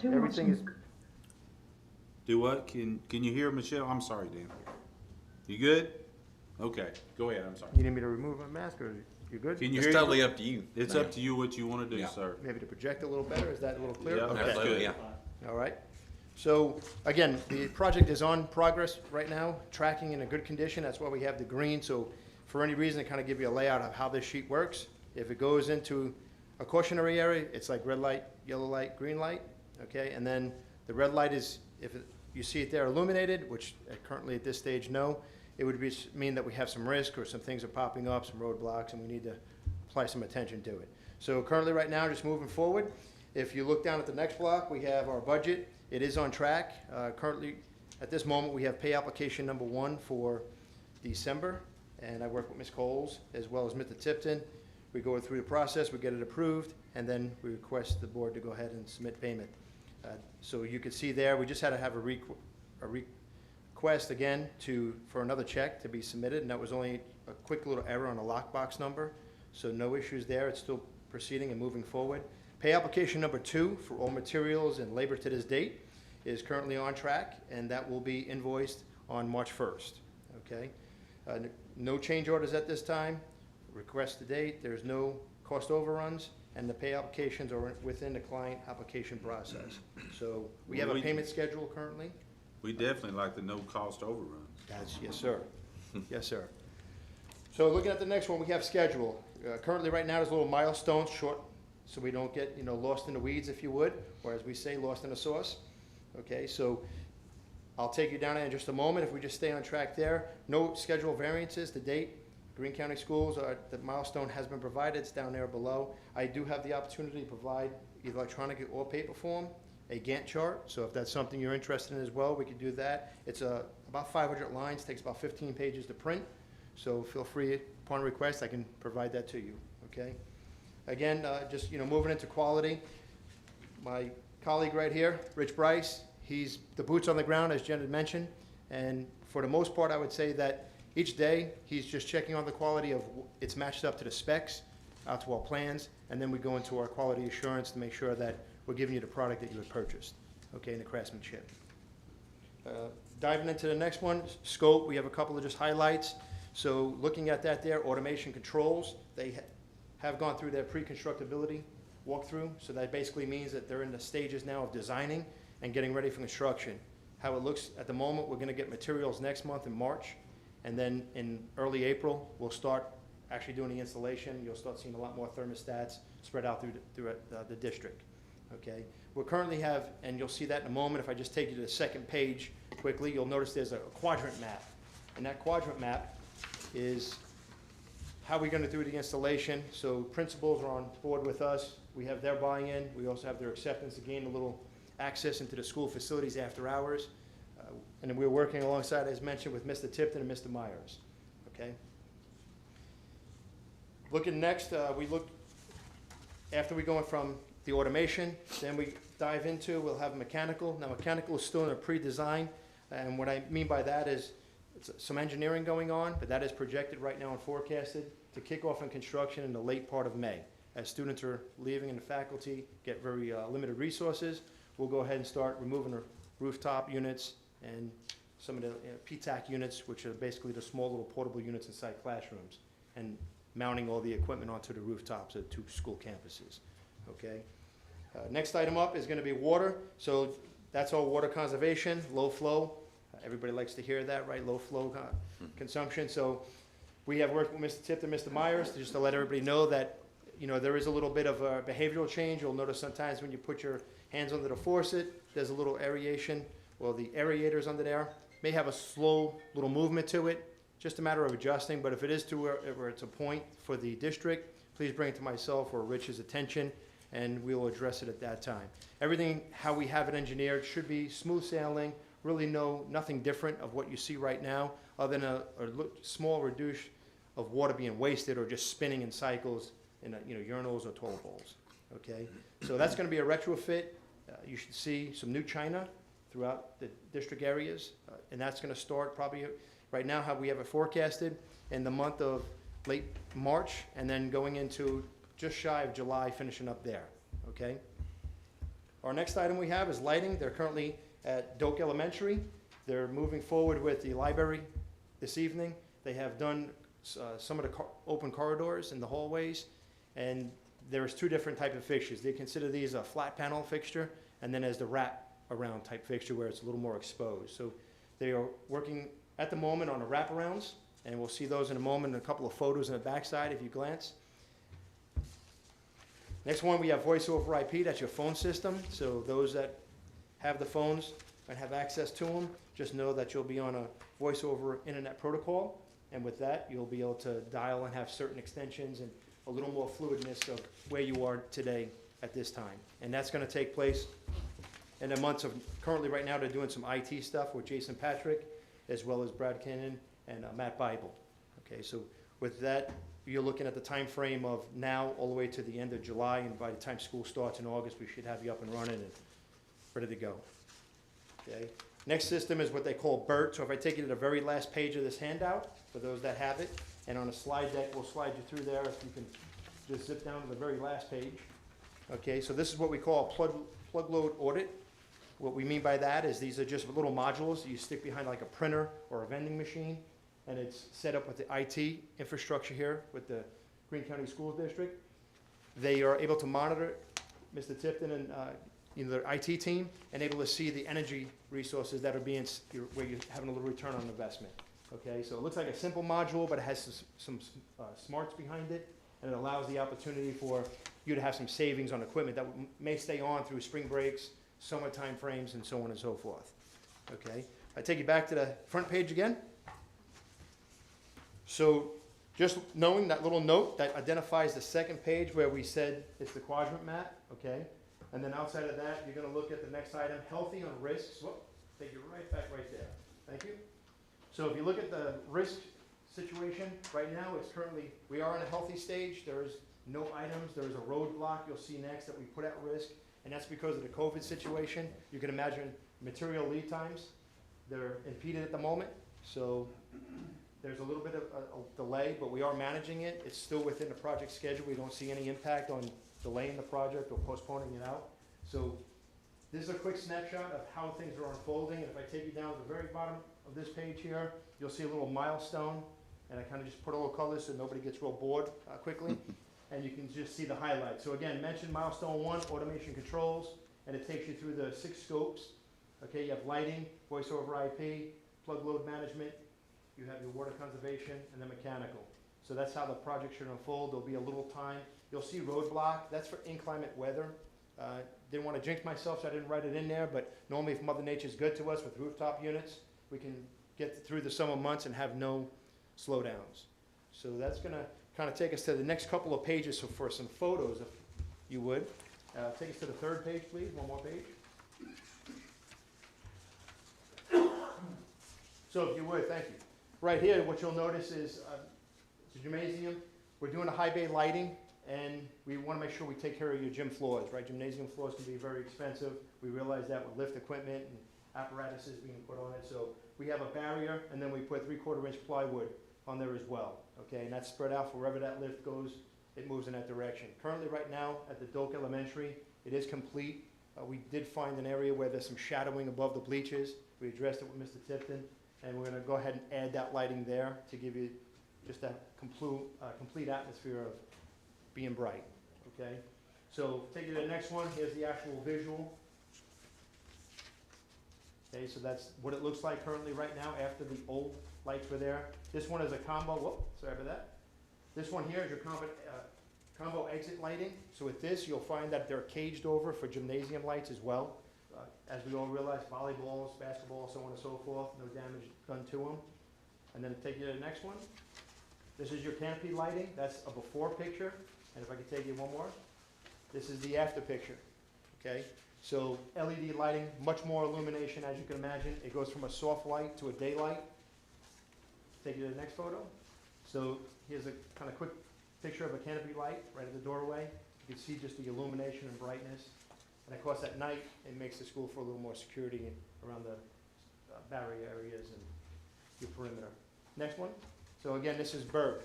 Speaker 4: Everything is,
Speaker 1: Do what? Can you hear Michelle? I'm sorry, Dan. You good? Okay, go ahead, I'm sorry.
Speaker 4: you need me to remove my mask or you good?
Speaker 1: Can you
Speaker 3: It's
Speaker 1: hear?
Speaker 3: totally up to you.
Speaker 1: It's up to you what you wanna do,
Speaker 3: Yeah.
Speaker 1: sir.
Speaker 4: Maybe to project a little better, is that a little clearer?
Speaker 1: Yeah,
Speaker 4: Okay.
Speaker 1: that's
Speaker 3: Absolutely,
Speaker 1: good.
Speaker 3: yeah.
Speaker 4: All right. So, again, the project is on progress right now, tracking in a good condition. That's why we have the green. So for any reason, to kind of give you a layout of how this sheet works. If it goes into a cautionary area, it's like red light, yellow light, green light, okay? And then the red light is, you see it there illuminated, which currently at this stage, no, it would mean that we have some risk or some things are popping up, some roadblocks, and we need to apply some attention to it. So currently right now, just moving forward, if you look down at the next block, we have our budget. It is on track. Currently, at this moment, we have pay application number 1 for December, and I work with Ms. Coles as well as Mr. Tipton. We go through the process, we get it approved, and then we request the board to go ahead and submit payment. So you can see there, we just had to have a request again for another check to be submitted, and that was only a quick little error on the lockbox number. So no issues there. It's still proceeding and moving forward. Pay application number 2 for all materials and labor to this date is currently on track, and that will be invoiced on March 1st, okay? No change orders at this time. Request to date, there's no cost overruns, and the pay applications are within the client application process. So we have a payment schedule currently.
Speaker 1: We definitely like the no cost overruns.
Speaker 4: Yes, sir. Yes, sir. So looking at the next one, we have schedule. Currently, right now, there's little milestones short, so we don't get, lost in the weeds, if you would, or as we say, lost in the sauce. Okay, so I'll take you down there in just a moment. If we just stay on track there, no schedule variances to date. Greene County Schools, the milestone has been provided. It's down there below. I do have the opportunity to provide either electronic or paper form a Gantt chart. So if that's something you're interested in as well, we could do that. It's about 500 lines, takes about 15 pages to print. So feel free, upon request, I can provide that to you, okay? Again, just, moving into quality, my colleague right here, Rich Bryce, he's the boots on the ground, as Jen had mentioned, and for the most part, I would say that each day, he's just checking on the quality of it's matched up to the specs, out to our plans, and then we go into our quality assurance to make sure that we're giving you the product that you had purchased, okay, in the craftsmanship. Diving into the next one, scope, we have a couple of just highlights. So looking at that there, automation controls, they have gone through their pre-constructability walkthrough. So that basically means that they're in the stages now of designing and getting ready for construction. How it looks at the moment, we're gonna get materials next month in March. And then in early April, we'll start actually doing the installation. You'll start seeing a lot more thermostats spread out through the district, okay? We currently have, and you'll see that in a moment, if I just take you to the second page quickly, you'll notice there's a quadrant map. And that quadrant map is how we're gonna do the installation. So principals are on board with us. We have their buy-in. We also have their acceptance to gain a little access into the school facilities after hours. And then we're working alongside, as mentioned, with Mr. Tipton and Mr. Myers, okay? Looking next, after we go from the automation, then we dive into, we'll have mechanical. Now, mechanical is still in a pre-design, and what I mean by that is it's some engineering going on, but that is projected right now and forecasted to kick off in construction in the late part of May. As students are leaving and the faculty get very limited resources, we'll go ahead and start removing the rooftop units and some of the PTAC units, which are basically the small little portable units inside classrooms, and mounting all the equipment onto the rooftops of 2 school campuses, okay? Next item up is gonna be water. So that's all water conservation, low flow. Everybody likes to hear that, right? Low flow consumption. So we have worked with Mr. Tipton and Mr. Myers just to let everybody know that, there is a little bit of a behavioral change. You'll notice sometimes when you put your hands under the faucet, there's a little aeration. Well, the aerators under there may have a slow little movement to it, just a matter of adjusting. But if it is to where it's a point for the district, please bring it to myself or Rich's attention, and we will address it at that time. Everything, how we have it engineered, should be smooth sailing, really nothing different of what you see right now, other than a small reduce of water being wasted or just spinning in cycles in urinals or toilet bowls. okay? So that's gonna be a retrofit. You should see some new china throughout the district areas, and that's gonna start probably, right now, how we have it forecasted, in the month of late March, and then going into just shy of July, finishing up there, okay? Our next item we have is lighting. They're currently at Doak Elementary. They're moving forward with the library this evening. They have done some of the open corridors in the hallways, and there's two different type of fixtures. They consider these a flat panel fixture, and then as the wrap around type fixture where it's a little more exposed. So they are working at the moment on the wraparounds, and we'll see those in a moment, and a couple of photos in the backside if you glance. Next one, we have voice over IP. That's your phone system. So those that have the phones and have access to them, just know that you'll be on a voice over internet protocol. And with that, you'll be able to dial and have certain extensions and a little more fluidness of where you are today at this time. And that's gonna take place in the months of, currently right now, they're doing some IT stuff with Jason Patrick, as well as Brad Cannon and Matt Bible. Okay, so with that, you're looking at the time frame of now all the way to the end of July, and by the time school starts in August, we should have you up and running and ready to go. Okay. Next system is what they call BERT. So if I take you to the very last page of this handout, for those that have it, and on a slide deck, we'll slide you through there if you can just zip down to the very last page. Okay, so this is what we call a plug load audit. What we mean by that is these are just little modules that you stick behind like a printer or a vending machine, and it's set up with the IT infrastructure here with the Greene County School District. They are able to monitor Mr. Tipton and their IT team, and able to see the energy resources that are being, where you're having a little return on investment. Okay, so it looks like a simple module, but it has some smarts behind it, and it allows the opportunity for you to have some savings on equipment that may stay on through spring breaks, summer time frames, and so on and so forth. Okay, I take you back to the front page again. So just knowing that little note that identifies the second page where we said it's the quadrant map, okay? And then outside of that, you're gonna look at the next item, healthy on risks. Whoop, take you right back right there. Thank you. So if you look at the risk situation, right now it's currently, we are in a healthy stage. There's no items, there's a roadblock you'll see next that we put at risk, and that's because of the COVID situation. You can imagine material lead times. They're impeded at the moment, so there's a little bit of a delay, but we are managing it. It's still within the project schedule. We don't see any impact on delaying the project or postponing it out. So this is a quick snapshot of how things are unfolding. If I take you down to the very bottom of this page here, you'll see a little milestone, and I kind of just put a little color so nobody gets real bored quickly. And you can just see the highlights. So again, mention milestone 1, automation controls, and it takes you through the 6 scopes. Okay, you have lighting, voice over IP, plug load management, you have your water conservation, and then mechanical. So that's how the project should unfold. There'll be a little time. You'll see roadblock. That's for inclement weather. Didn't want to jinx myself, so I didn't write it in there, but normally if Mother Nature's good to us with rooftop units, we can get through the summer months and have no slowdowns. So that's going to kind of take us to the next couple of pages, so for some photos, if you would. Take us to the third page, please. One more page. So if you would, thank you. Right here, what you'll notice is the gymnasium. We're doing a high bay lighting, and we want to make sure we take care of your gym floors, right? Gymnasium floors can be very expensive. We realize that with lift equipment and apparatuses being put on it. So we have a barrier, and then we put 3/4 inch plywood on there as well, okay? And that's spread out for wherever that lift goes, it moves in that direction. Currently, right now, at the Doak Elementary, it is complete. We did find an area where there's some shadowing above the bleachers. We addressed it with Mr. Tipton, and we're gonna go ahead and add that lighting there to give you just that complete atmosphere of being bright, okay? So take you to the next one. Here's the actual visual. Okay, so that's what it looks like currently right now after the old lights were there. This one is a combo, whoop, sorry about that. This one here is your combo exit lighting. So with this, you'll find that they're caged over for gymnasium lights as well. As we all realize, volleyballs, basketball, so on and so forth, no damage done to them. And then take you to the next one. This is your canopy lighting. That's a before picture. And if I could take you one more. This is the after picture, okay? So LED lighting, much more illumination as you can imagine. It goes from a soft light to a daylight. Take you to the next photo. So here's a kind of quick picture of a canopy light right at the doorway. You can see just the illumination and brightness. And of course, at night, it makes the school for a little more security around the barrier areas and your perimeter. Next one. So again, this is Berg.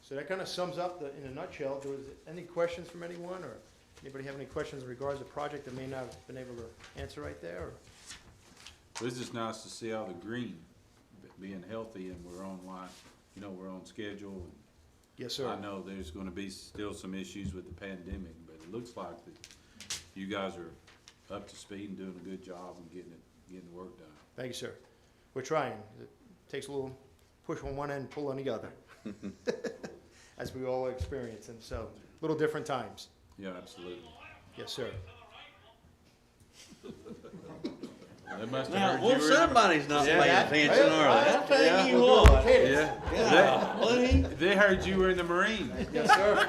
Speaker 4: So that kind of sums up in a nutshell. Was any questions from anyone, or anybody have any questions in regards to the project that may not have been able to answer right there? Or?
Speaker 1: It's just nice to see all the Greene being healthy and we're on line, we're on schedule.
Speaker 4: Yes, sir.
Speaker 1: I know there's gonna be still some issues with the pandemic, but it looks like that you guys are up to speed and doing a good job and getting the work done.
Speaker 4: Thank you, sir. We're trying. It takes a little push on one end, pull on the other, as we all experience, and so little different times.
Speaker 1: Yeah, absolutely.
Speaker 4: Yes, sir.
Speaker 1: They must
Speaker 2: Now,
Speaker 1: have heard
Speaker 2: well,
Speaker 1: you were in the-
Speaker 2: somebody's not paying
Speaker 4: Yeah.
Speaker 2: attention, are they? I'll tell you
Speaker 4: We're
Speaker 2: what.
Speaker 4: doing okay.
Speaker 1: Yeah, they heard you were in the Marine.
Speaker 4: Yes, sir.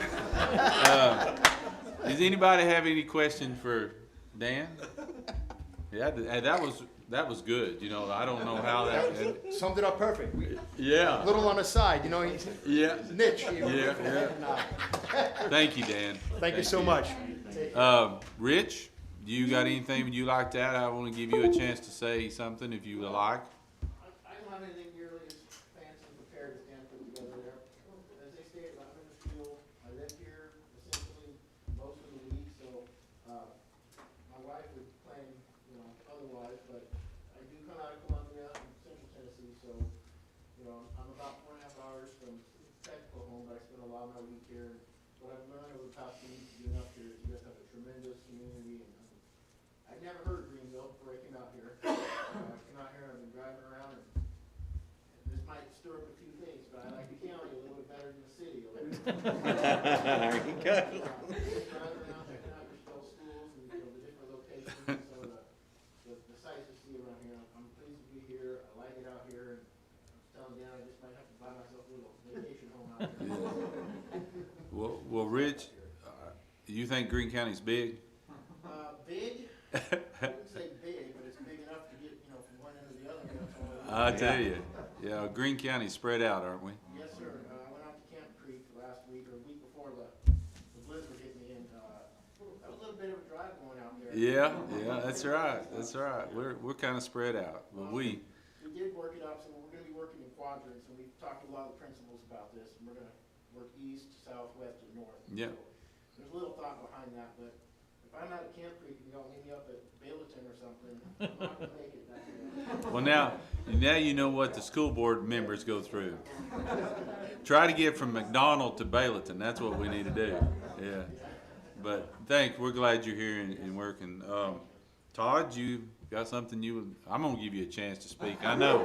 Speaker 1: Does anybody have any question for Dan? Yeah, that was good, I don't know how that,
Speaker 4: Summed it up perfect.
Speaker 1: yeah,
Speaker 4: Little on the side, he's
Speaker 1: yeah,
Speaker 4: niche.
Speaker 1: yeah. Thank you, Dan.
Speaker 4: Thank you so much.
Speaker 1: Rich, do you got anything you like to add? I want to give you a chance to say something if you would like.
Speaker 4: I don't have anything nearly as fancy and prepared as Dan put together there. As they stated, I'm in the field. I live here essentially most of the week, so my wife is playing, otherwise, but I do come out of Columbia, I'm central Tennessee, so, I'm about 4.5 hours from technical home, but I spend a lot of my week here. What I've learned over the past few weeks being up here is you guys have a tremendous community, and I'd never heard of Greenville before I came out here. I came out here and I've been driving around, and this might stir up a few things, but I like the county a little bit better than the city.
Speaker 2: There you go.
Speaker 4: Driving around, checking out your schools and the different locations and some of the sights you see around here. I'm pleased to be here. I like it out here. And I was telling Dan I just might have to buy myself a little vacation home out here.
Speaker 1: Well, Rich, you think Greene County's big?
Speaker 4: Big? I wouldn't say big, but it's big enough to get, from one end to the other.
Speaker 1: I tell you, yeah, Greene County's spread out, aren't we?
Speaker 4: Yes, sir. I went out to Camp Creek last week, or a week before the blizzard hit me, and that was a little bit of a drive going out there.
Speaker 1: Yeah, that's right. That's right. We're kind of spread out, but we
Speaker 4: did work it out, so we're going to be working in quadrants, and we've talked to a lot of the principals about this, and we're going to work east, south, west, and north.
Speaker 1: Yeah.
Speaker 4: So there's a little thought behind that, but if I'm out at Camp Creek and y'all meet me up at Bayleton or something, I'm not going to make it that day.
Speaker 1: well now you know what the school board members go through. Try to get from McDonald to Bayleton. That's what we need to do. Yeah. But we're glad you're here and working. Todd, you got something I'm gonna give you a chance to speak. I know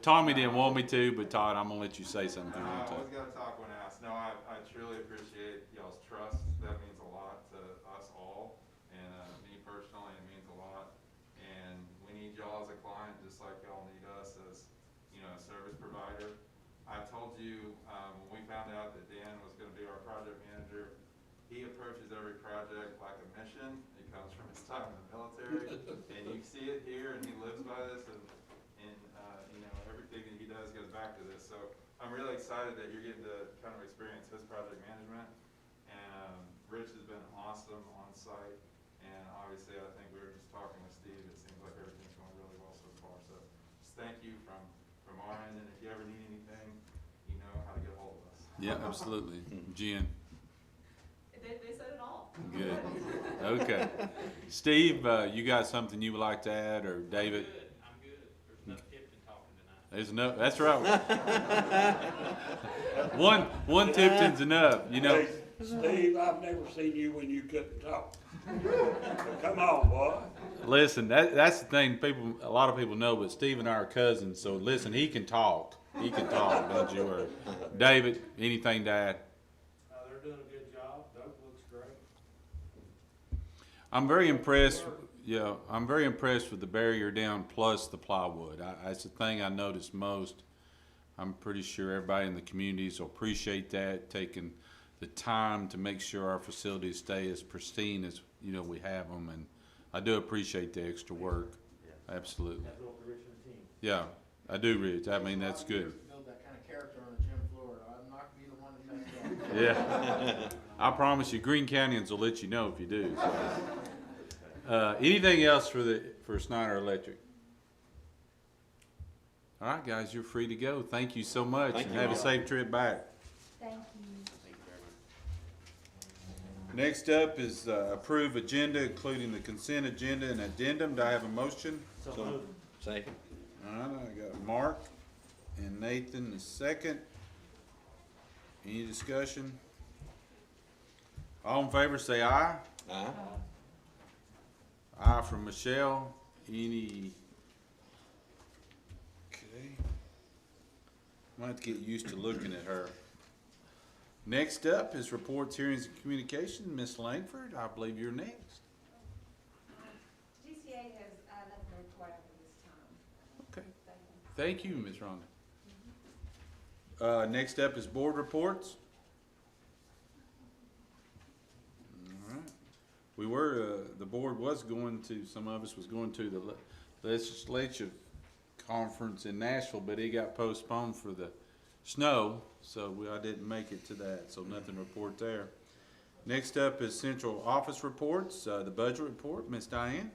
Speaker 1: Tommy didn't want me to, but Todd, I'm gonna let you say something. If you want
Speaker 12: I
Speaker 1: to.
Speaker 12: always gotta talk when asked. No, I truly appreciate y'all's trust. That means a lot to us all, and me personally, it means a lot. And we need y'all as a client, just like y'all need us as, a service provider. I told you when we found out that Dan was gonna be our project manager, he approaches every project like a mission. It comes from his time in the military, and you see it here, and he lives by this, and everything that he does goes back to this. So I'm really excited that you're getting to kind of experience his project management. And Rich has been awesome on site, and obviously I think we were just talking with Steve. It seems like everything's going really well so far. So just thank you from our end, and if you ever need anything, you know how to get a hold of us.
Speaker 1: Yeah, absolutely. Jen.
Speaker 11: They said it all.
Speaker 1: Good. Okay. Steve, you got something you would like to add, or David?
Speaker 9: I'm good. There's enough Tipton talking tonight.
Speaker 1: There's enough. That's right. one Tipton's enough.
Speaker 7: Hey, Steve, I've never seen you when you couldn't talk. Come on, boy.
Speaker 1: Listen, that's the thing. A lot of people know, but Steve and I are cousins. So listen, he can talk. Don't you worry. David, anything to add?
Speaker 6: They're doing a good job. Doug looks great.
Speaker 1: I'm very impressed. Yeah, I'm very impressed with the barrier down plus the plywood. That's the thing I noticed most. I'm pretty sure everybody in the communities will appreciate that, taking the time to make sure our facilities stay as pristine as we have them, and I do appreciate the extra work.
Speaker 4: Yeah.
Speaker 1: Absolutely.
Speaker 4: That built the Rich and the team.
Speaker 1: Yeah, I do, Rich. I mean, that's good.
Speaker 4: Build that kind of character on the gym floor. I'm not gonna be the one to mess
Speaker 1: Yeah. I promise you, Greene Countyans will let you know if you do. So. Anything else for Snyder Electric? All right, guys, you're free to go. Thank you so much,
Speaker 3: Thank
Speaker 1: and
Speaker 3: you.
Speaker 1: have a safe trip back.
Speaker 8: Thank you.
Speaker 3: Thank you very much.
Speaker 1: Next up is approve agenda, including the consent agenda and addendum. Do I have a motion?
Speaker 3: So, second.
Speaker 1: All right, I got Mark and Nathan the second. Any discussion? All in favor, say aye.
Speaker 3: Aye.
Speaker 1: Aye from Michelle. Any? Okay. Might have to get used to looking at her. Next up is reports, hearings, and communication. Ms. Langford, I believe you're next.
Speaker 8: GCA has nothing to report at this time.
Speaker 1: Okay.
Speaker 8: Thank you.
Speaker 1: Thank you, Ms. Rhonda. Next up is board reports. All right. We were, the board was going to, some of us was going to the legislative conference in Nashville, but it got postponed for the snow, so I didn't make it to that, so nothing to report there. Next up is central office reports, the budget report. Ms. Diane?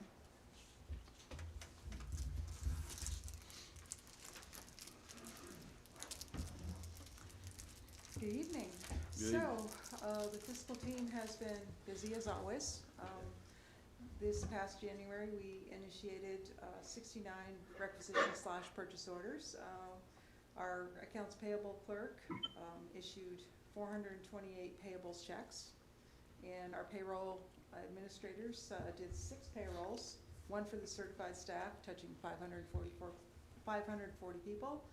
Speaker 13: Good evening.
Speaker 1: Good
Speaker 13: So, the fiscal team has been busy as always. This past January, we initiated 69 requisition/purchase orders. Our accounts payable clerk issued 428 payables checks, and our payroll administrators did 6 payrolls, one for the certified staff touching 540 people.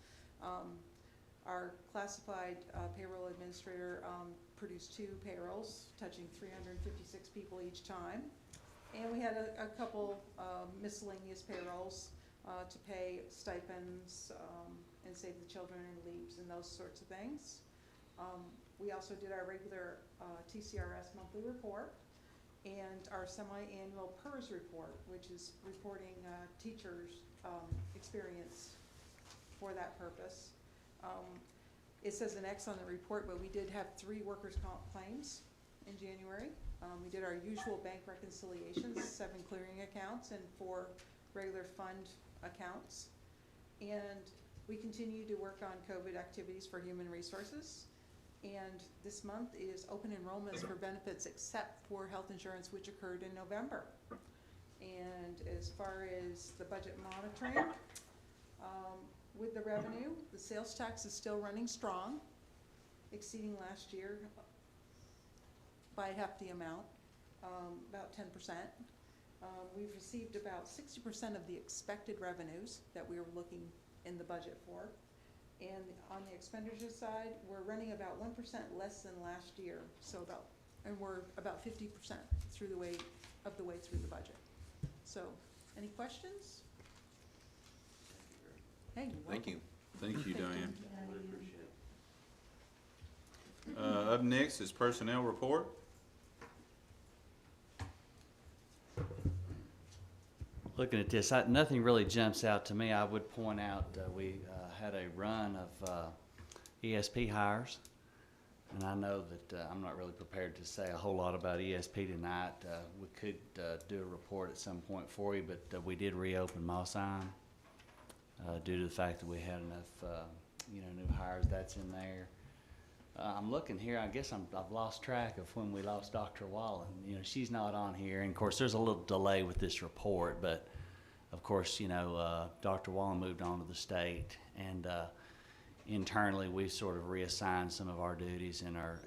Speaker 13: Our classified payroll administrator produced 2 payrolls touching 356 people each time. And we had a couple miscellaneous payrolls to pay stipends and save the children and leaves and those sorts of things. We also did our regular TCRS monthly report and our semi-annual PERS report, which is reporting teachers' experience for that purpose. It says an X on the report, but we did have 3 workers' comp claims in January. We did our usual bank reconciliations, 7 clearing accounts and 4 regular fund accounts. And we continue to work on COVID activities for human resources. And this month is open enrollments for benefits except for health insurance, which occurred in November. And as far as the budget monitoring, with the revenue, the sales tax is still running strong, exceeding last year by half the amount, about 10%. We've received about 60% of the expected revenues that we were looking in the budget for. And on the expenditure side, we're running about 1% less than last year, and we're about 50% through the way through the budget. So, any questions? Hey, you're
Speaker 3: Thank you.
Speaker 1: Thank you, Diane.
Speaker 3: We appreciate it.
Speaker 1: Up next is personnel report.
Speaker 14: Looking at this, nothing really jumps out to me. I would point out we had a run of ESP hires, and I know that I'm not really prepared to say a whole lot about ESP tonight. We could do a report at some point for you, but we did reopen Mossine due to the fact that we had enough new hires. That's in there. I'm looking here. I guess I've lost track of when we lost Dr. Wallen. She's not on here, and of course there's a little delay with this report. But of course, Dr. Wallen moved on to the state, and internally we sort of reassigned some of our duties and are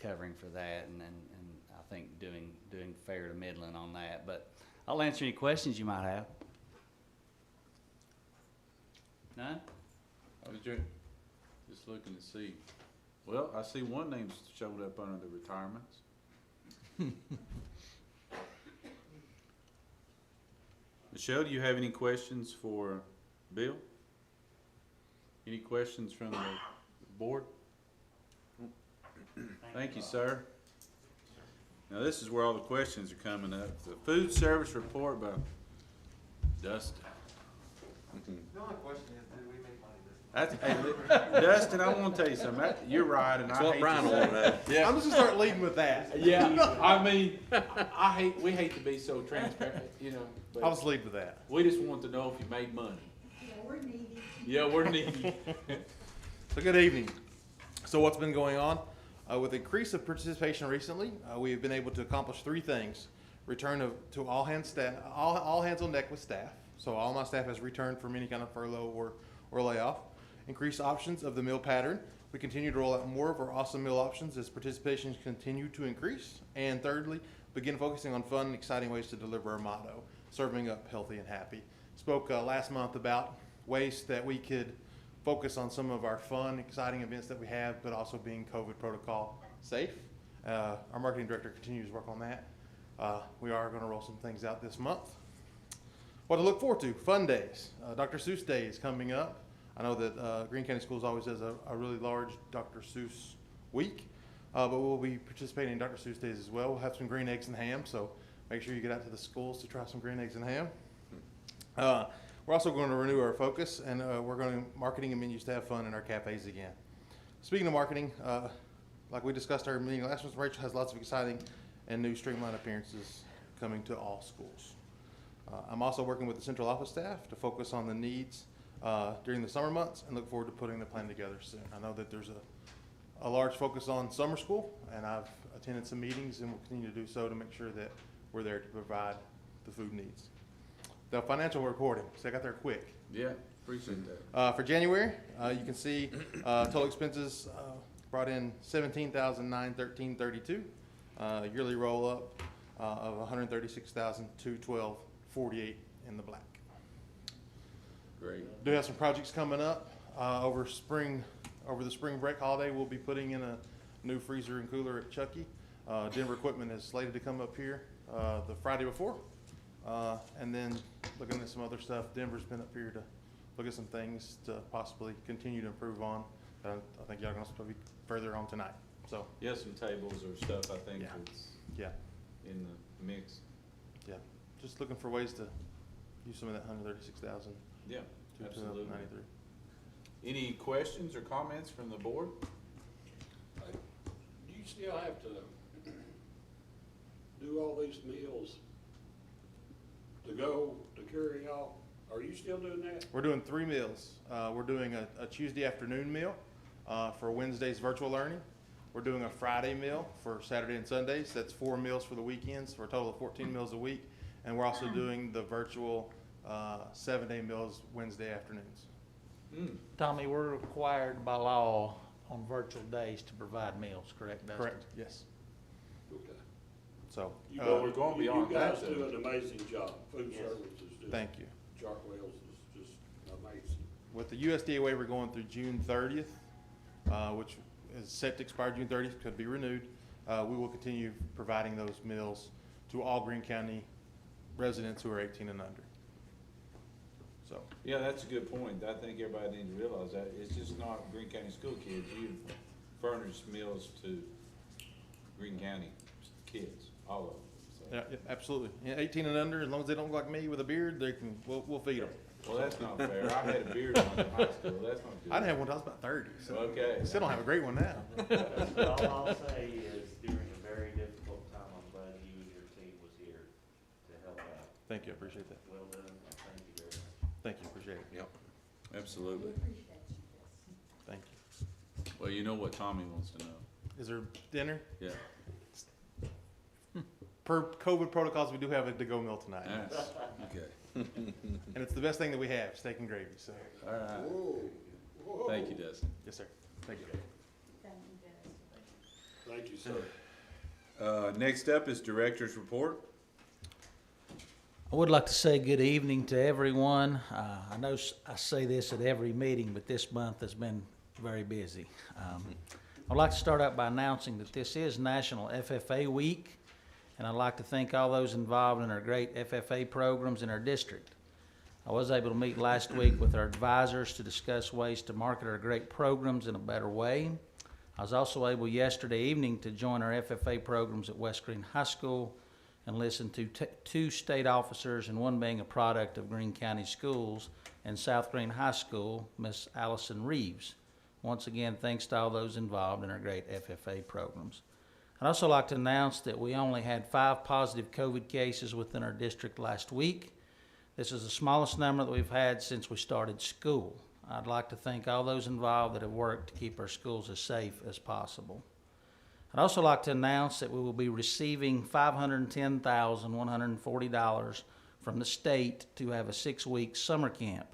Speaker 14: covering for that, and I think doing fair to middling on that. But I'll answer any questions you might have. None?
Speaker 1: I was just looking to see. Well, I see one name showed up under the retirements. Michelle, do you have any questions for Bill? Any questions from the board? Thank you, sir. Now this is where all the questions are coming up. The food service report by Dustin.
Speaker 12: The only question is, did we make money this
Speaker 1: Dustin, I want to tell you something. You're right, and
Speaker 3: That's
Speaker 1: I
Speaker 3: what
Speaker 1: hate
Speaker 3: Brian
Speaker 1: to say
Speaker 3: wanted
Speaker 1: it.
Speaker 3: to.
Speaker 1: Yeah.
Speaker 4: I'm just gonna start leading with that.
Speaker 1: Yeah, I mean, we hate to be so transparent, but
Speaker 4: I'll just lead with that.
Speaker 1: we just want to know if you made money.
Speaker 8: Yeah, we're needy.
Speaker 1: Yeah, we're needy.
Speaker 4: So good evening. So what's been going on? With increase of participation recently, we have been able to accomplish three things. Return to all hands on deck with staff. So all my staff has returned from any kind of furlough or layoff. Increased options of the meal pattern. We continue to roll out more of our awesome meal options as participation continue to increase. And thirdly, begin focusing on fun and exciting ways to deliver our motto, serving up healthy and happy. Spoke last month about ways that we could focus on some of our fun, exciting events that we have, but also being COVID protocol safe. Our marketing director continues to work on that. We are going to roll some things out this month. What to look forward to, fun days. Dr. Seuss Day is coming up. I know that Greene County Schools always does a really large Dr. Seuss week, but we'll be participating in Dr. Seuss Days as well. We'll have some green eggs and ham, so make sure you get out to the schools to try some green eggs and ham. We're also going to renew our focus, and we're going to marketing and menus to have fun in our cafes again. Speaking of marketing, like we discussed our meeting last month, Rachel has lots of exciting and new streamlined appearances coming to all schools. I'm also working with the central office staff to focus on the needs during the summer months and look forward to putting the plan together soon. I know that there's a large focus on summer school, and I've attended some meetings and will continue to do so to make sure that we're there to provide the food needs. The financial reporting, so I got there quick.
Speaker 1: Yeah, appreciate that.
Speaker 4: For January, you can see total expenses brought in $17,913.32. Yearly roll up of $136,212.48 in the black.
Speaker 1: Great.
Speaker 4: Do have some projects coming up over the spring break holiday. We'll be putting in a new freezer and cooler at Chucky. Denver equipment is slated to come up here the Friday before. And then looking at some other stuff, Denver's been up here to look at some things to possibly continue to improve on. I think y'all are gonna be further on tonight, so.
Speaker 1: Yeah, some tables or stuff, I think,
Speaker 4: Yeah.
Speaker 1: that's
Speaker 4: Yeah,
Speaker 1: in the mix.
Speaker 4: yeah, just looking for ways to use some of that $136,000.
Speaker 1: Yeah, absolutely.
Speaker 4: 212.93.
Speaker 1: Any questions or comments from the board?
Speaker 7: Do you still have to do all these meals to go, to carry out? Are you still doing that?
Speaker 4: We're doing 3 meals. We're doing a Tuesday afternoon meal for Wednesday's virtual learning. We're doing a Friday meal for Saturday and Sundays. That's 4 meals for the weekends for a total of 14 meals a week. And we're also doing the virtual 7-day meals Wednesday afternoons.
Speaker 9: Tommy, we're required by law on virtual days to provide meals, correct, Dustin?
Speaker 4: Correct, yes.
Speaker 7: Okay.
Speaker 4: So,
Speaker 1: Well, we're going beyond that,
Speaker 7: You guys
Speaker 1: then.
Speaker 7: do an amazing job. Food
Speaker 10: Yes.
Speaker 7: service is just.
Speaker 4: thank you.
Speaker 7: Chartwell's is just amazing.
Speaker 4: With the USDA waiver going through June 30th, which is set to expire June 30th, could be renewed, we will continue providing those meals to all Greene County residents who are 18 and under. So,
Speaker 1: Yeah, that's a good point. I think everybody needs to realize that. It's just not Greene County school kids. You furnish meals to Greene County kids, all of them. So.
Speaker 4: yeah, absolutely. Yeah, 18 and under, as long as they don't look like me with a beard, we'll feed them.
Speaker 1: Well, that's not fair. I had a beard when I was in high school. That's not good.
Speaker 4: I didn't have one until I was about 30, so
Speaker 1: Okay.
Speaker 4: I still don't have a great one now.
Speaker 10: All I'll say is during a very difficult time, I'm glad you and your team was here to help out.
Speaker 4: Thank you, I appreciate that.
Speaker 10: Well done, thank you very much.
Speaker 4: Thank you, appreciate it.
Speaker 1: Yep, absolutely.
Speaker 8: Appreciate you, yes.
Speaker 4: Thank you.
Speaker 1: Well, you know what Tommy wants to know.
Speaker 4: Is there dinner?
Speaker 1: Yeah.
Speaker 4: Per COVID protocols, we do have a to-go meal tonight.
Speaker 1: Yes. Okay.
Speaker 4: And it's the best thing that we have, steak and gravy, so.
Speaker 1: All right.
Speaker 7: Whoa.
Speaker 1: Thank you, Dustin.
Speaker 4: Yes, sir. Thank you.
Speaker 8: Thank you, Dennis.
Speaker 7: Thank you, sir.
Speaker 1: Next up is Director's Report.
Speaker 9: I would like to say good evening to everyone. I know I say this at every meeting, but this month has been very busy. I'd like to start out by announcing that this is National FFA Week, and I'd like to thank all those involved in our great FFA programs in our district. I was able to meet last week with our advisors to discuss ways to market our great programs in a better way. I was also able yesterday evening to join our FFA programs at West Greene High School and listen to two state officers, and one being a product of Greene County Schools and South Greene High School, Miss Allison Reeves. Once again, thanks to all those involved in our great FFA programs. I'd also like to announce that we only had 5 positive COVID cases within our district last week. This is the smallest number that we've had since we started school. I'd like to thank all those involved that have worked to keep our schools as safe as possible. I'd also like to announce that we will be receiving $510,140 from the state to have a 6-week summer camp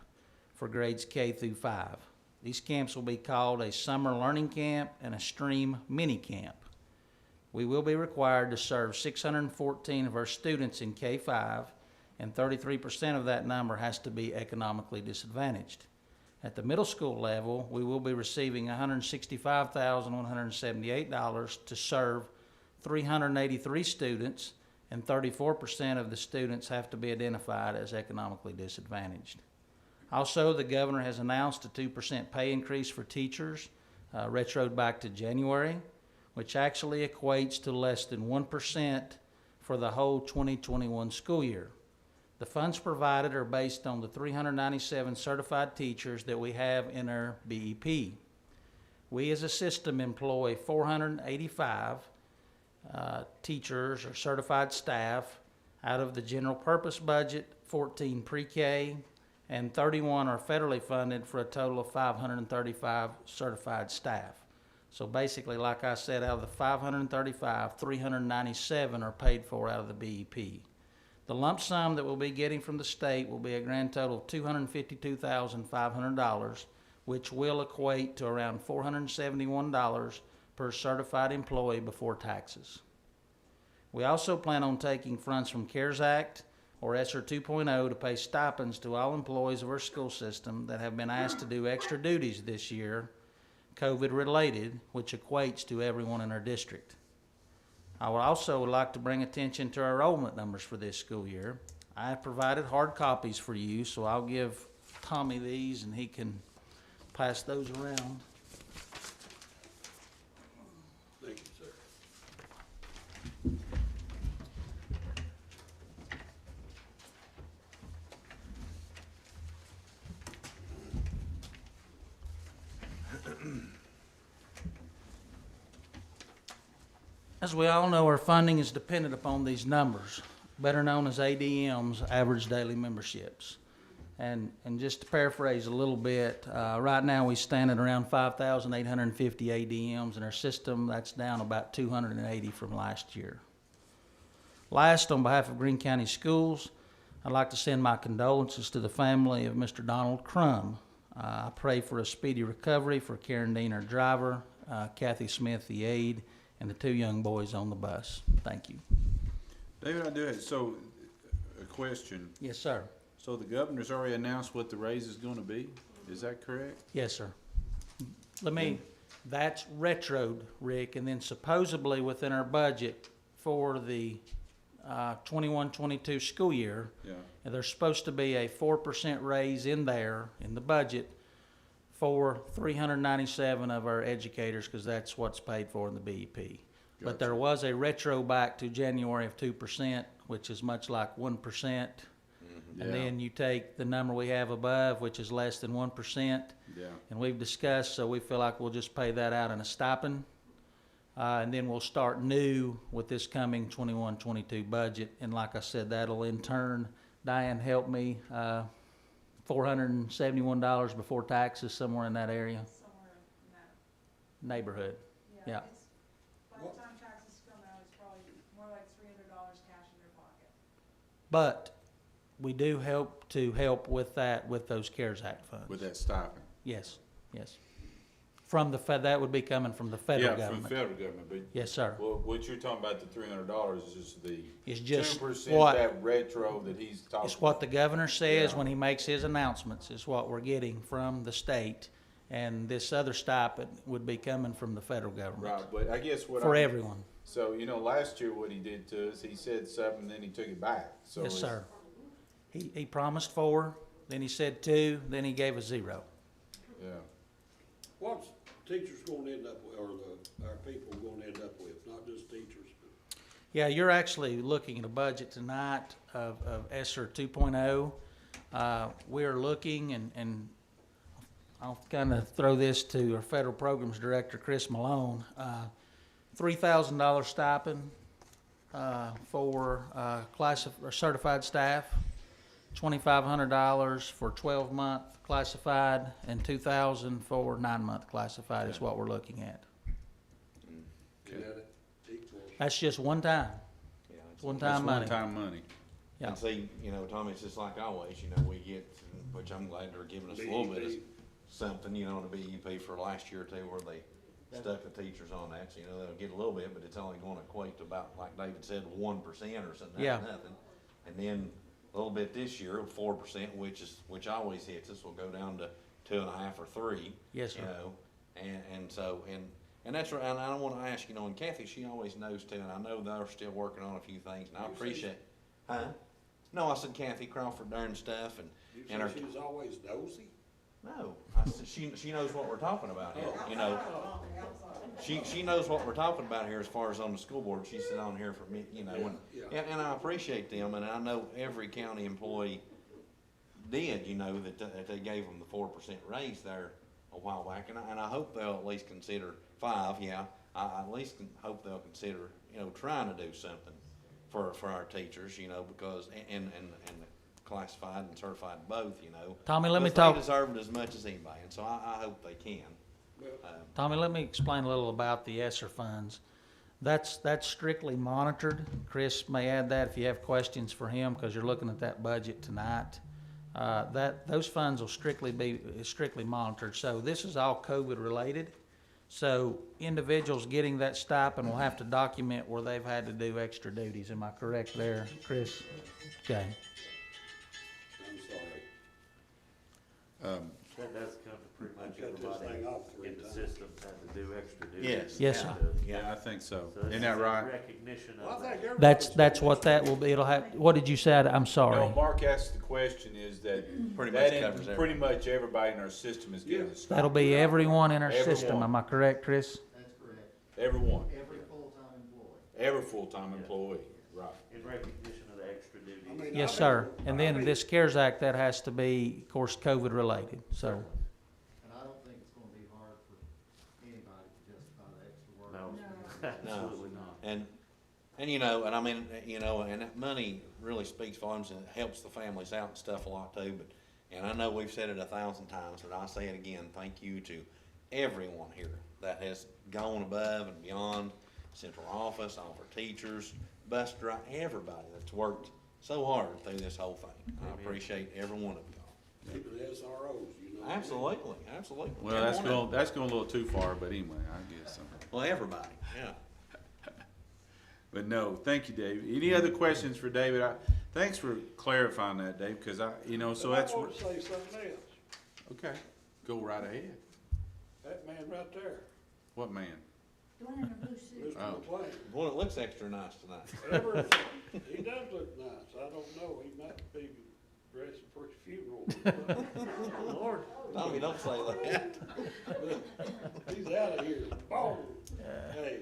Speaker 9: for grades K through 5. These camps will be called a Summer Learning Camp and a Stream Mini Camp. We will be required to serve 614 of our students in K-5, and 33% of that number has to be economically disadvantaged. At the middle school level, we will be receiving $165,178 to serve 383 students, and 34% of the students have to be identified as economically disadvantaged. Also, the governor has announced a 2% pay increase for teachers, retroed back to January, which actually equates to less than 1% for the whole 2021 school year. The funds provided are based on the 397 certified teachers that we have in our BEP. We as a system employ 485 teachers or certified staff. Out of the general purpose budget, 14 pre-K, and 31 are federally funded for a total of 535 certified staff. So basically, like I said, out of the 535, 397 are paid for out of the BEP. The lump sum that we'll be getting from the state will be a grand total of $252,500, which will equate to around $471 per certified employee before taxes. We also plan on taking funds from CARES Act or ESSER 2.0 to pay stipends to all employees of our school system that have been asked to do extra duties this year, COVID-related, which equates to everyone in our district. I would also like to bring attention to our enrollment numbers for this school year. I have provided hard copies for you, so I'll give Tommy these and he can pass those around.
Speaker 7: Thank you, sir.
Speaker 9: As we all know, our funding is dependent upon these numbers, better known as ADMs, average daily memberships. And just to paraphrase a little bit, right now we stand at around 5,850 ADMs in our system. That's down about 280 from last year. Last, on behalf of Greene County Schools, I'd like to send my condolences to the family of Mr. Donald Crum. I pray for a speedy recovery for Karen Dean, our driver, Kathy Smith, the aide, and the 2 young boys on the bus. Thank you.
Speaker 1: David, I do have, so, a question.
Speaker 9: Yes, sir.
Speaker 1: So the governor's already announced what the raise is gonna be? Is that correct?
Speaker 9: Yes, sir. That's retroed, Rick, and then supposedly within our budget for the 21-22 school year,
Speaker 1: Yeah.
Speaker 9: there's supposed to be a 4% raise in there, in the budget, for 397 of our educators, because that's what's paid for in the BEP. But there was a retro back to January of 2%, which is much like 1%.
Speaker 1: Yeah.
Speaker 9: And then you take the number we have above, which is less than 1%.
Speaker 1: Yeah.
Speaker 9: And we've discussed, so we feel like we'll just pay that out in a stipend. And then we'll start new with this coming 21-22 budget. And like I said, that'll in turn, Diane helped me, $471 before taxes, somewhere in that area,
Speaker 13: Somewhere in that,
Speaker 9: neighborhood. Yeah.
Speaker 13: it's, by the time taxes come out, it's probably more like $300 cash in your pocket.
Speaker 9: But we do help with that, with those CARES Act funds.
Speaker 1: With that stipend?
Speaker 9: Yes, yes. From the that would be coming from the federal
Speaker 1: Yeah, from
Speaker 9: government.
Speaker 1: the federal government, but.
Speaker 9: Yes, sir.
Speaker 1: Well, what you're talking about, the $300 is just the
Speaker 9: It's just
Speaker 1: 10%
Speaker 9: what-
Speaker 1: that retro that he's talking
Speaker 9: It's what the governor says
Speaker 1: Yeah.
Speaker 9: when he makes his announcements, is what we're getting from the state. And this other stipend would be coming from the federal government.
Speaker 1: Right, but I guess what
Speaker 9: For everyone.
Speaker 1: So, last year what he did to us, he said something, then he took it back. So
Speaker 9: Yes,
Speaker 1: it's-
Speaker 9: sir. He promised 4, then he said 2, then he gave a 0.
Speaker 1: Yeah.
Speaker 7: What's teachers gonna end up with, or our people gonna end up with, not just teachers, but
Speaker 9: Yeah, you're actually looking at a budget tonight of ESSER 2.0. We're looking, and I'll kind of throw this to our Federal Programs Director, Chris Malone, $3,000 stipend for certified staff, $2,500 for 12-month classified, and $2,000 for 9-month classified is what we're looking at. That's just one time.
Speaker 3: Yeah, it's
Speaker 9: One-time money.
Speaker 1: One-time money.
Speaker 9: Yeah.
Speaker 3: And see, you know, Tommy, it's just like always, you know, we get, which I'm glad they're giving us a little bit of something, you know, to BEP for last year or two, where they stuck the teachers on that, so, you know, they'll get a little bit, but it's only gonna equate to about, like David said, 1% or something,
Speaker 9: Yeah.
Speaker 3: nothing. And then a little bit this year, 4%, which always hits us, will go down to 2.5 or 3.
Speaker 9: Yes, sir.
Speaker 3: You know, and that's right, and I wanna ask, you know, and Kathy, she always knows too, and I know they're still working on a few things, and I appreciate, huh? No, I said Kathy Crawford darn stuff, and
Speaker 7: You
Speaker 3: her.
Speaker 7: said she was always nosy?
Speaker 3: No, I said she knows what we're talking about here, you know. She knows what we're talking about here as far as on the school board. She's been on here for me, you know, and I appreciate them, and I know every county employee did, you know, that they gave them the 4% raise there a while back, and I hope they'll at least consider 5, yeah. I at least hope they'll consider, you know, trying to do something for our teachers, you know, because, and classified and certified both, you know.
Speaker 9: Tommy, let me
Speaker 3: Because
Speaker 9: talk.
Speaker 3: They deserve it as much as anybody, and so I hope they can.
Speaker 9: Tommy, let me explain a little about the ESSER funds. That's strictly monitored. Chris may add that if you have questions for him, because you're looking at that budget tonight. Those funds will strictly monitored. So this is all COVID related. So individuals getting that stipend will have to document where they've had to do extra duties. Am I correct there, Chris? Okay.
Speaker 7: I'm sorry.
Speaker 10: That does cover pretty much
Speaker 7: Cut this
Speaker 10: everybody
Speaker 7: thing off 3
Speaker 10: in the
Speaker 7: times.
Speaker 10: system had to do extra duty.
Speaker 3: Yes.
Speaker 9: Yes, sir.
Speaker 1: Yeah, I think so.
Speaker 10: So this
Speaker 1: Isn't that
Speaker 10: is a
Speaker 1: right?
Speaker 10: recognition
Speaker 7: Well,
Speaker 10: of
Speaker 7: I
Speaker 10: that.
Speaker 7: think everybody's
Speaker 9: That's what that will be. It'll have, what did you say? I'm sorry.
Speaker 1: No, Mark asked the question is that
Speaker 3: Pretty
Speaker 1: that
Speaker 3: much covers everything.
Speaker 1: pretty much everybody in our system is getting a stipend.
Speaker 9: That'll be everyone in our
Speaker 1: Everyone.
Speaker 9: system. Am I correct, Chris?
Speaker 15: That's correct.
Speaker 1: Everyone,
Speaker 15: Every full-time employee.
Speaker 1: every full-time employee, right.
Speaker 10: In recognition of the extra duties.
Speaker 7: I mean,
Speaker 9: Yes,
Speaker 7: I
Speaker 9: sir.
Speaker 7: never-
Speaker 9: And
Speaker 7: I
Speaker 9: then
Speaker 7: mean,
Speaker 9: this CARES Act, that has to be, of course, COVID related. So,
Speaker 15: And I don't think it's gonna be hard for anybody to justify the extra work.
Speaker 10: No,
Speaker 3: No.
Speaker 10: absolutely not.
Speaker 3: And you know, and I mean, you know, and that money really speaks volumes and it helps the families out and stuff a lot too, but, and I know we've said it 1,000 times, but I'll say it again, thank you to everyone here that has gone above and beyond, central office, all of our teachers, bus driver, everybody that's worked so hard through this whole thing. I appreciate every one of y'all.
Speaker 7: Even the SROs, you know.
Speaker 3: Absolutely, absolutely.
Speaker 1: Well,
Speaker 3: Every
Speaker 1: that's
Speaker 3: one of
Speaker 1: going, that's going a little too far, but anyway, I guess.
Speaker 3: Well, everybody, yeah.
Speaker 1: But no, thank you, Dave. Any other questions for David? Thanks for clarifying that, Dave, because you know, so
Speaker 7: But
Speaker 1: that's,
Speaker 7: I want to say something else.
Speaker 1: okay, go right ahead.
Speaker 7: That man right there,
Speaker 1: What man?
Speaker 8: The one in the blue suit.
Speaker 7: Mr.
Speaker 1: Oh.
Speaker 7: McLean,
Speaker 3: Boy, it looks extra nice tonight.
Speaker 7: he does look nice. I don't know, he might be dressing for his funeral.
Speaker 3: Lord, Tommy, don't say that.
Speaker 7: He's out of here. Boom. Hey,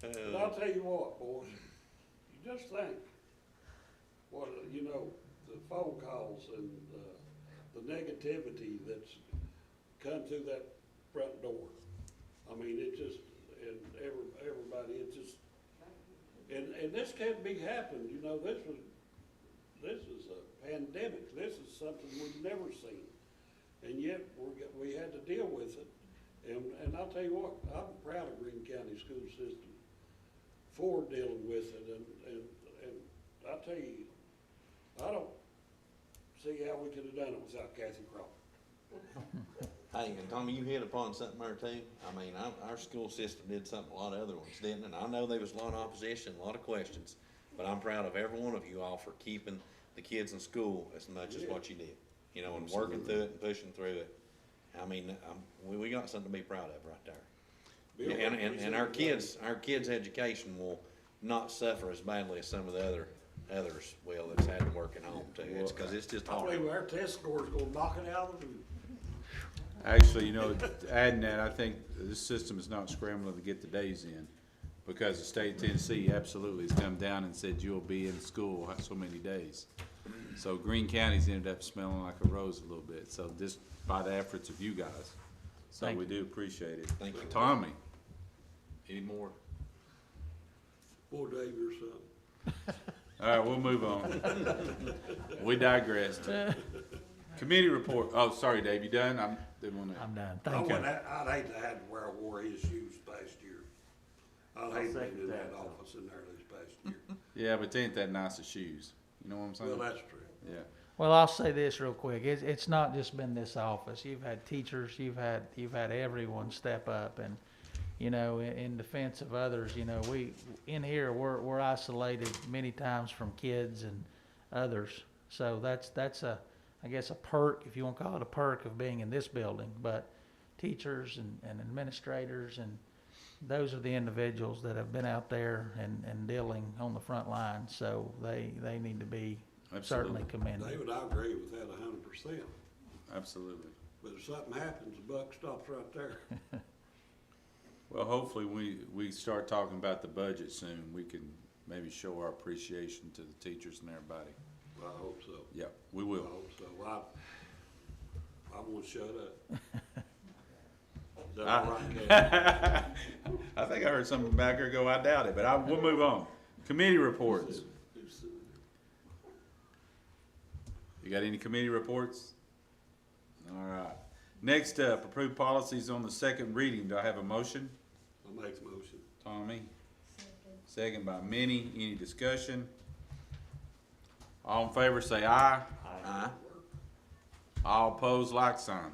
Speaker 7: but I'll tell you what, boys, you just think, what, you know, the phone calls and, the negativity that's come through that front door. I mean, it just, and everybody, it just, and this can't be happened, you know, this is a pandemic, this is something we've never seen. And yet, we had to deal with it, and I'll tell you what, I'm proud of Greene County School System for dealing with it, and I'll tell you, I don't see how we could have done it without Kathy Crawford.
Speaker 3: Hey, and Tommy, you hit upon something there too. I mean, our school system did something a lot of other ones didn't, and I know there was a lot of opposition, a lot of questions, but I'm proud of every one of you all for keeping the kids in school as much as what you did. You know, and working through it and pushing through it. I mean, we got something to be proud of right there.
Speaker 7: Bill,
Speaker 3: And our kids' education will not suffer as badly as some of the others will that's had to work at home too. It's because it's just
Speaker 7: I
Speaker 3: hard.
Speaker 7: believe our test score's gonna knock it out of the roof.
Speaker 1: Actually, you know, adding that, I think this system is not scrambling to get the days in. because the state of Tennessee absolutely has come down and said you'll be in school so many days. So Greene County's ended up smelling like a rose a little bit, so just by the efforts of you guys. So
Speaker 3: Thank
Speaker 1: we
Speaker 3: you.
Speaker 1: do appreciate it.
Speaker 3: Thank you.
Speaker 1: Tommy, any more?
Speaker 7: Poor Dave or something.
Speaker 1: All right, we'll move on. We digressed. Committee report. Oh, sorry, Dave, you done? Didn't wanna.
Speaker 16: I'm done.
Speaker 7: I
Speaker 16: Thank you.
Speaker 7: wouldn't, I'd hate to have to wear his shoes past year. I'd hate to be in that office in there this past year.
Speaker 1: Yeah, but they ain't that nice of shoes. You know what I'm saying?
Speaker 7: Well, that's true.
Speaker 1: Yeah.
Speaker 9: Well, I'll say this real quick. It's not just been this office. You've had teachers, you've had everyone step up, and you know, in defense of others, you know, we in here we're isolated many times from kids and others. So that's a, I guess, a perk, if you want to call it a perk, of being in this building. But teachers and administrators, and those are the individuals that have been out there and dealing on the front line. So they need to be certainly commended.
Speaker 7: David, I agree with that 100%.
Speaker 1: Absolutely.
Speaker 7: But if something happens, the buck stops right there.
Speaker 1: Well, hopefully we start talking about the budget soon. We can maybe show our appreciation to the teachers and everybody.
Speaker 7: I hope so.
Speaker 1: Yeah, we
Speaker 7: I
Speaker 1: will.
Speaker 7: hope so. I won't shut up. Is that all right, Kevin?
Speaker 1: I think I heard something back there go, I doubt it, but we'll move on. Committee reports. You got any committee reports? All right. Next up, approved policies on the second reading. Do I have a motion?
Speaker 7: I'll make the motion.
Speaker 1: Tommy? Second by Minnie. Any discussion? All in favor say aye.
Speaker 3: Aye.
Speaker 1: All opposed, like sign.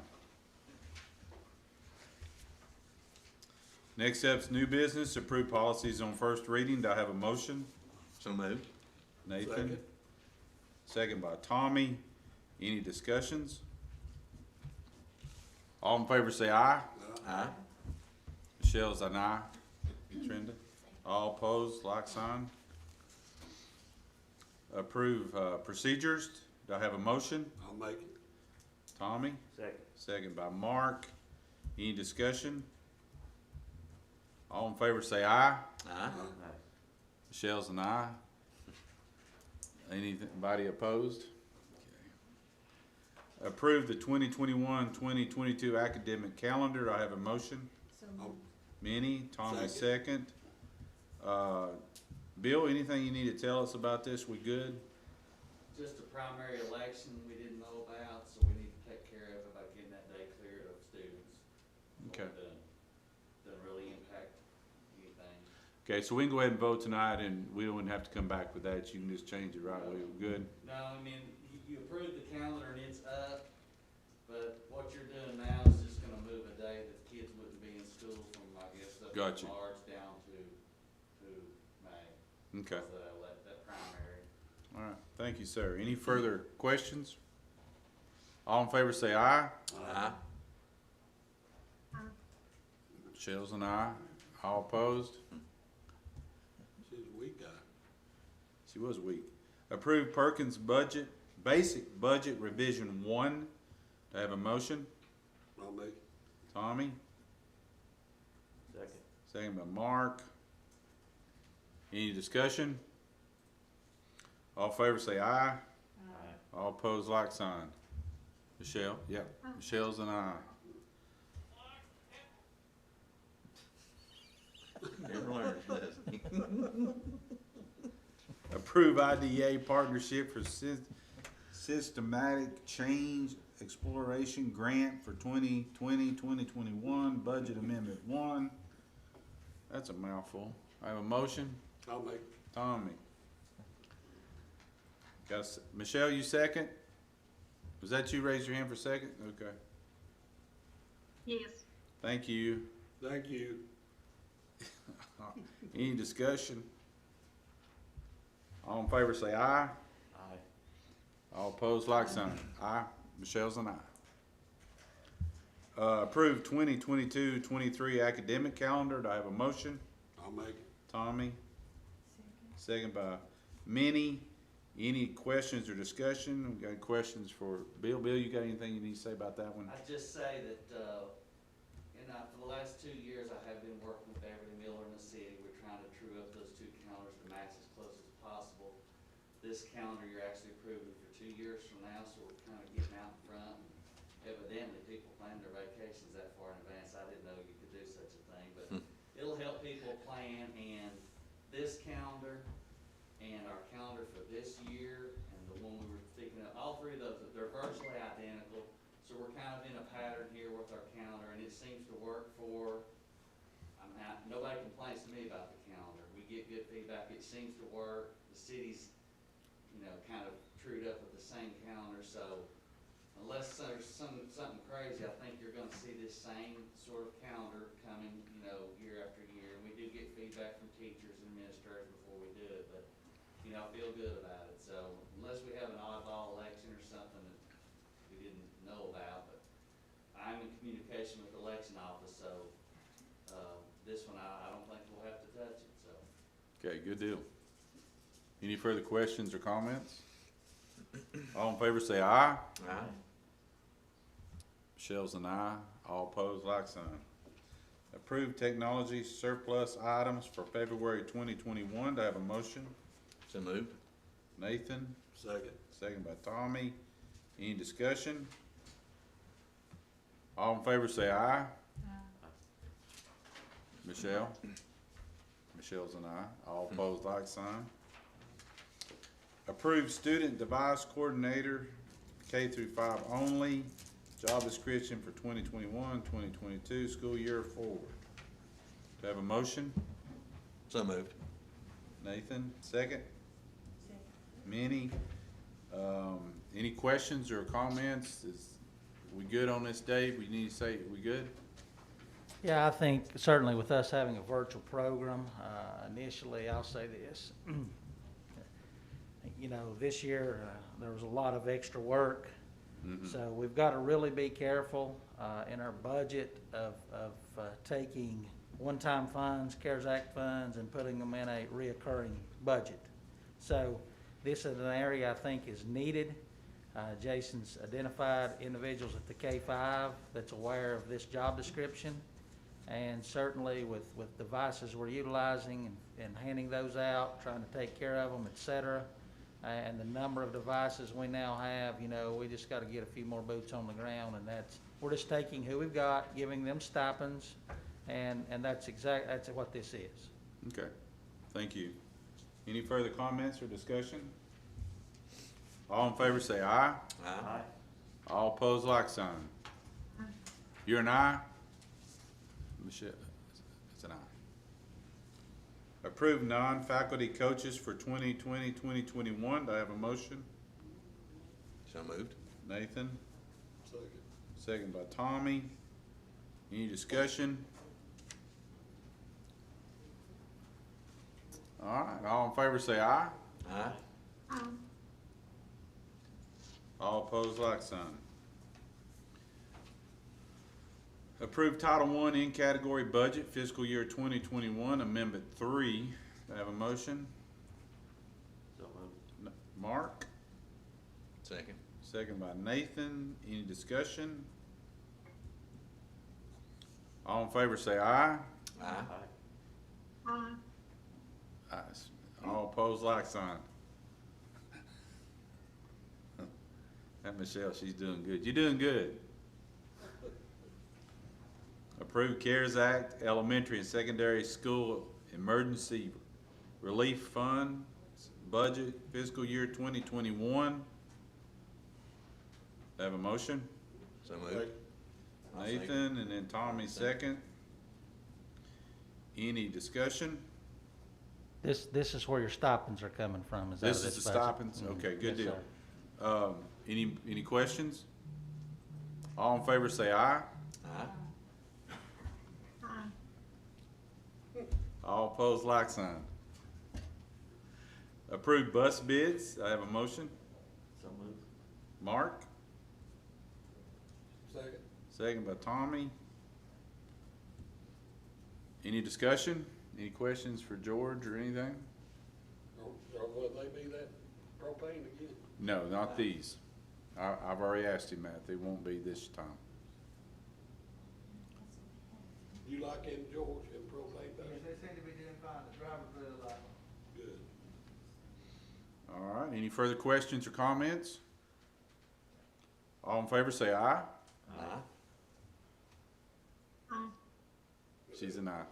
Speaker 1: Next up's new business, approved policies on first reading. Do I have a motion?
Speaker 3: So moved.
Speaker 1: Nathan?
Speaker 7: Second.
Speaker 1: Second by Tommy. Any discussions? All in favor say aye.
Speaker 3: Aye.
Speaker 1: Michelle's an aye. Trenda? All opposed, like sign. Approve procedures. Do I have a motion?
Speaker 7: I'll make it.
Speaker 1: Tommy?
Speaker 10: Second.
Speaker 1: Second by Mark. Any discussion? All in favor say aye.
Speaker 3: Aye.
Speaker 1: Michelle's an aye. Anybody opposed? Okay. Approve the 2021-2022 academic calendar. Do I have a motion?
Speaker 8: So
Speaker 7: I'll-
Speaker 1: Minnie, Tommy second. Bill, anything you need to tell us about this? We good?
Speaker 14: Just a primary election we didn't know about, so we need to take care of about getting that day cleared of students.
Speaker 1: Okay.
Speaker 14: Doesn't really impact anything.
Speaker 1: Okay, so we can go ahead and vote tonight, and we wouldn't have to come back with that. You can just change it right away. We're good?
Speaker 14: No, I mean, you approved the calendar and it's up, but what you're doing now is just gonna move a day that the kids wouldn't be in school from, I guess, up
Speaker 1: Gotcha.
Speaker 14: to March down to May.
Speaker 1: Okay.
Speaker 14: So that primary.
Speaker 1: All right. Thank you, sir. Any further questions? All in favor say aye.
Speaker 3: Aye.
Speaker 1: Michelle's an aye. All opposed?
Speaker 7: She's a weak guy.
Speaker 1: She was weak. Approve Perkins budget, basic budget revision 1. Do I have a motion?
Speaker 7: I'll make it.
Speaker 1: Tommy?
Speaker 10: Second.
Speaker 1: Second by Mark. Any discussion? All in favor say aye.
Speaker 10: Aye.
Speaker 1: All opposed, like sign. Michelle? Yep. Michelle's an aye.
Speaker 3: Never learns, does he?
Speaker 1: Approve IDA partnership for systematic change exploration grant for 2020-2021 budget amendment 1. That's a mouthful. I have a motion.
Speaker 7: I'll make it.
Speaker 1: Tommy. Michelle, you second? Was that you raise your hand for second? Okay.
Speaker 8: Yes.
Speaker 1: Thank you.
Speaker 7: Thank you.
Speaker 1: Any discussion? All in favor say aye.
Speaker 10: Aye.
Speaker 1: All opposed, like sign. Aye. Michelle's an aye. Approve 2022-23 academic calendar. Do I have a motion?
Speaker 7: I'll make it.
Speaker 1: Tommy? Second by Minnie. Any questions or discussion? We got questions for Bill. Bill, you got anything you need to say about that one?
Speaker 14: I'd just say that, for the last 2 years, I have been working with every miller in the city. We're trying to this calendar you're actually approving for 2 years from now, so we're kind of getting out in front. Evidently, people plan their vacations that far in advance. I didn't know you could do such a thing, but it'll help people plan, and this calendar and our calendar for this year and the one we were thinking of, all three of those, they're virtually identical. So we're kind of in a pattern here with our calendar, and it seems to work for, nobody complains to me about the calendar. We get good feedback. It seems to work. The city's, kind of trued up with the same calendar, so unless there's something crazy, I think you're gonna see this same sort of calendar coming, year after year. And we do get feedback from teachers and administrators before we do it, but, I feel good about it. So unless we have an oddball election or something that we didn't know about, but I'm in communication with the election office, so, this one, I don't think we'll have to touch it, so.
Speaker 1: Okay, good deal. Any further questions or comments? All in favor say aye.
Speaker 3: Aye.
Speaker 1: Michelle's an aye. All opposed, like sign. Approved technology surplus items for February 2021. Do I have a motion?
Speaker 3: So moved.
Speaker 1: Nathan,
Speaker 7: Second.
Speaker 1: second by Tommy. Any discussion? All in favor say aye. Michelle? Michelle's an aye. All opposed, like sign. Approved student device coordinator, K through 5 only. Job description for 2021-2022 school year forward. Do I have a motion?
Speaker 3: So moved.
Speaker 1: Nathan, second? Minnie, any questions or comments? We good on this, Dave? We need to say, we good?
Speaker 9: Yeah, I think certainly with us having a virtual program, initially, I'll say this. This year, there was a lot of extra work. So we've got to really be careful in our budget of taking one-time funds, CARES Act funds, and putting them in a reoccurring budget. So this is an area I think is needed. Jason's identified individuals at the K-5 that's aware of this job description. And certainly with devices we're utilizing and handing those out, trying to take care of them, et cetera, and the number of devices we now have, we just got to get a few more boots on the ground, and we're just taking who we've got, giving them stipends, and that's what this is.
Speaker 1: Okay, thank you. Any further comments or discussion? All in favor say aye.
Speaker 3: Aye.
Speaker 1: All opposed, like sign. You're an aye? Michelle, it's an aye. Approved non-faculty coaches for 2020-2021. Do I have a motion?
Speaker 3: So moved.
Speaker 1: Nathan,
Speaker 7: Second.
Speaker 1: second by Tommy. Any discussion? All right, all in favor say aye.
Speaker 3: Aye.
Speaker 1: All opposed, like sign. Approved Title I in category budget fiscal year 2021, Amendment 3. Do I have a motion?
Speaker 10: So moved.
Speaker 1: Mark,
Speaker 3: Second.
Speaker 1: second by Nathan. Any discussion? All in favor say aye.
Speaker 3: Aye.
Speaker 1: Aye. All opposed, like sign. That Michelle, she's doing good. You're doing good. Approved CARES Act Elementary and Secondary School Emergency Relief Fund Budget Fiscal Year 2021. Have a motion?
Speaker 3: So moved. I'll second.
Speaker 1: Nathan, and then Tommy second. Any discussion?
Speaker 9: This is where your stipends are coming from, is that
Speaker 1: This is the stipends? Okay, good
Speaker 9: Yes,
Speaker 1: deal. Any questions? All in favor say aye.
Speaker 3: Aye.
Speaker 1: All opposed, like sign. Approved bus bids. I have a motion.
Speaker 10: So moved.
Speaker 1: Mark,
Speaker 7: Second.
Speaker 1: second by Tommy. Any discussion? Any questions for George or anything?
Speaker 7: Or will they be that propane again?
Speaker 1: No, not these. I've already asked him that. They won't be this time.
Speaker 7: You like him, George, and propane buses?
Speaker 9: They seem to be doing fine. The drivers really like them.
Speaker 7: Good.
Speaker 1: All All right, any further questions or comments? All in favor say aye.
Speaker 3: Aye.
Speaker 1: She's an aye.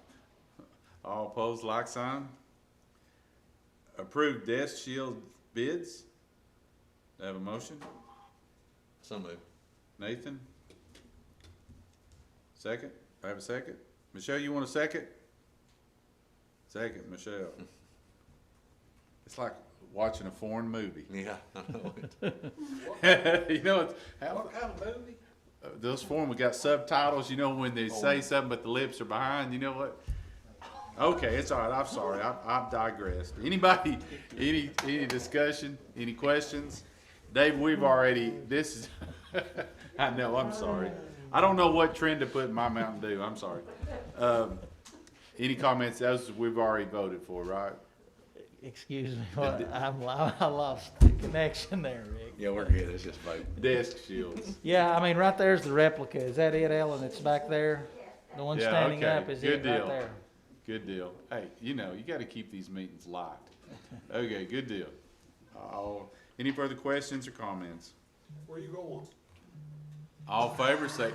Speaker 1: All opposed, like sign. Approved desk shield bids. Do I have a motion?
Speaker 3: So moved.
Speaker 1: Nathan? Second? I have a second. Michelle, you want a second? Second, Michelle. It's like watching a foreign movie.
Speaker 3: Yeah, I know it.
Speaker 1: You know,
Speaker 7: What kind of movie?
Speaker 1: those foreign, we got subtitles, you know, when they say something but the lips are behind, you know what? Okay, it's all right, I'm sorry, I've digressed. Anybody, any discussion, any questions? Dave, we've already, this is, I know, I'm sorry. I don't know what trend to put in my Mountain Dew, I'm sorry. Any comments? Those we've already voted for, right?
Speaker 9: Excuse me, I lost the connection there, Rick.
Speaker 3: Yeah, we're good, it's just voting.
Speaker 1: Desk shields.
Speaker 9: Yeah, I mean, right there's the replica. Is that it, Ellen? It's back there? The one
Speaker 1: Yeah,
Speaker 9: standing
Speaker 1: okay.
Speaker 9: up is
Speaker 1: Good
Speaker 9: it right
Speaker 1: deal.
Speaker 9: there?
Speaker 1: Good deal. Hey, you know, you gotta keep these meetings light. Okay, good deal. Any further questions or comments?
Speaker 7: Where you going?
Speaker 1: All in favor say.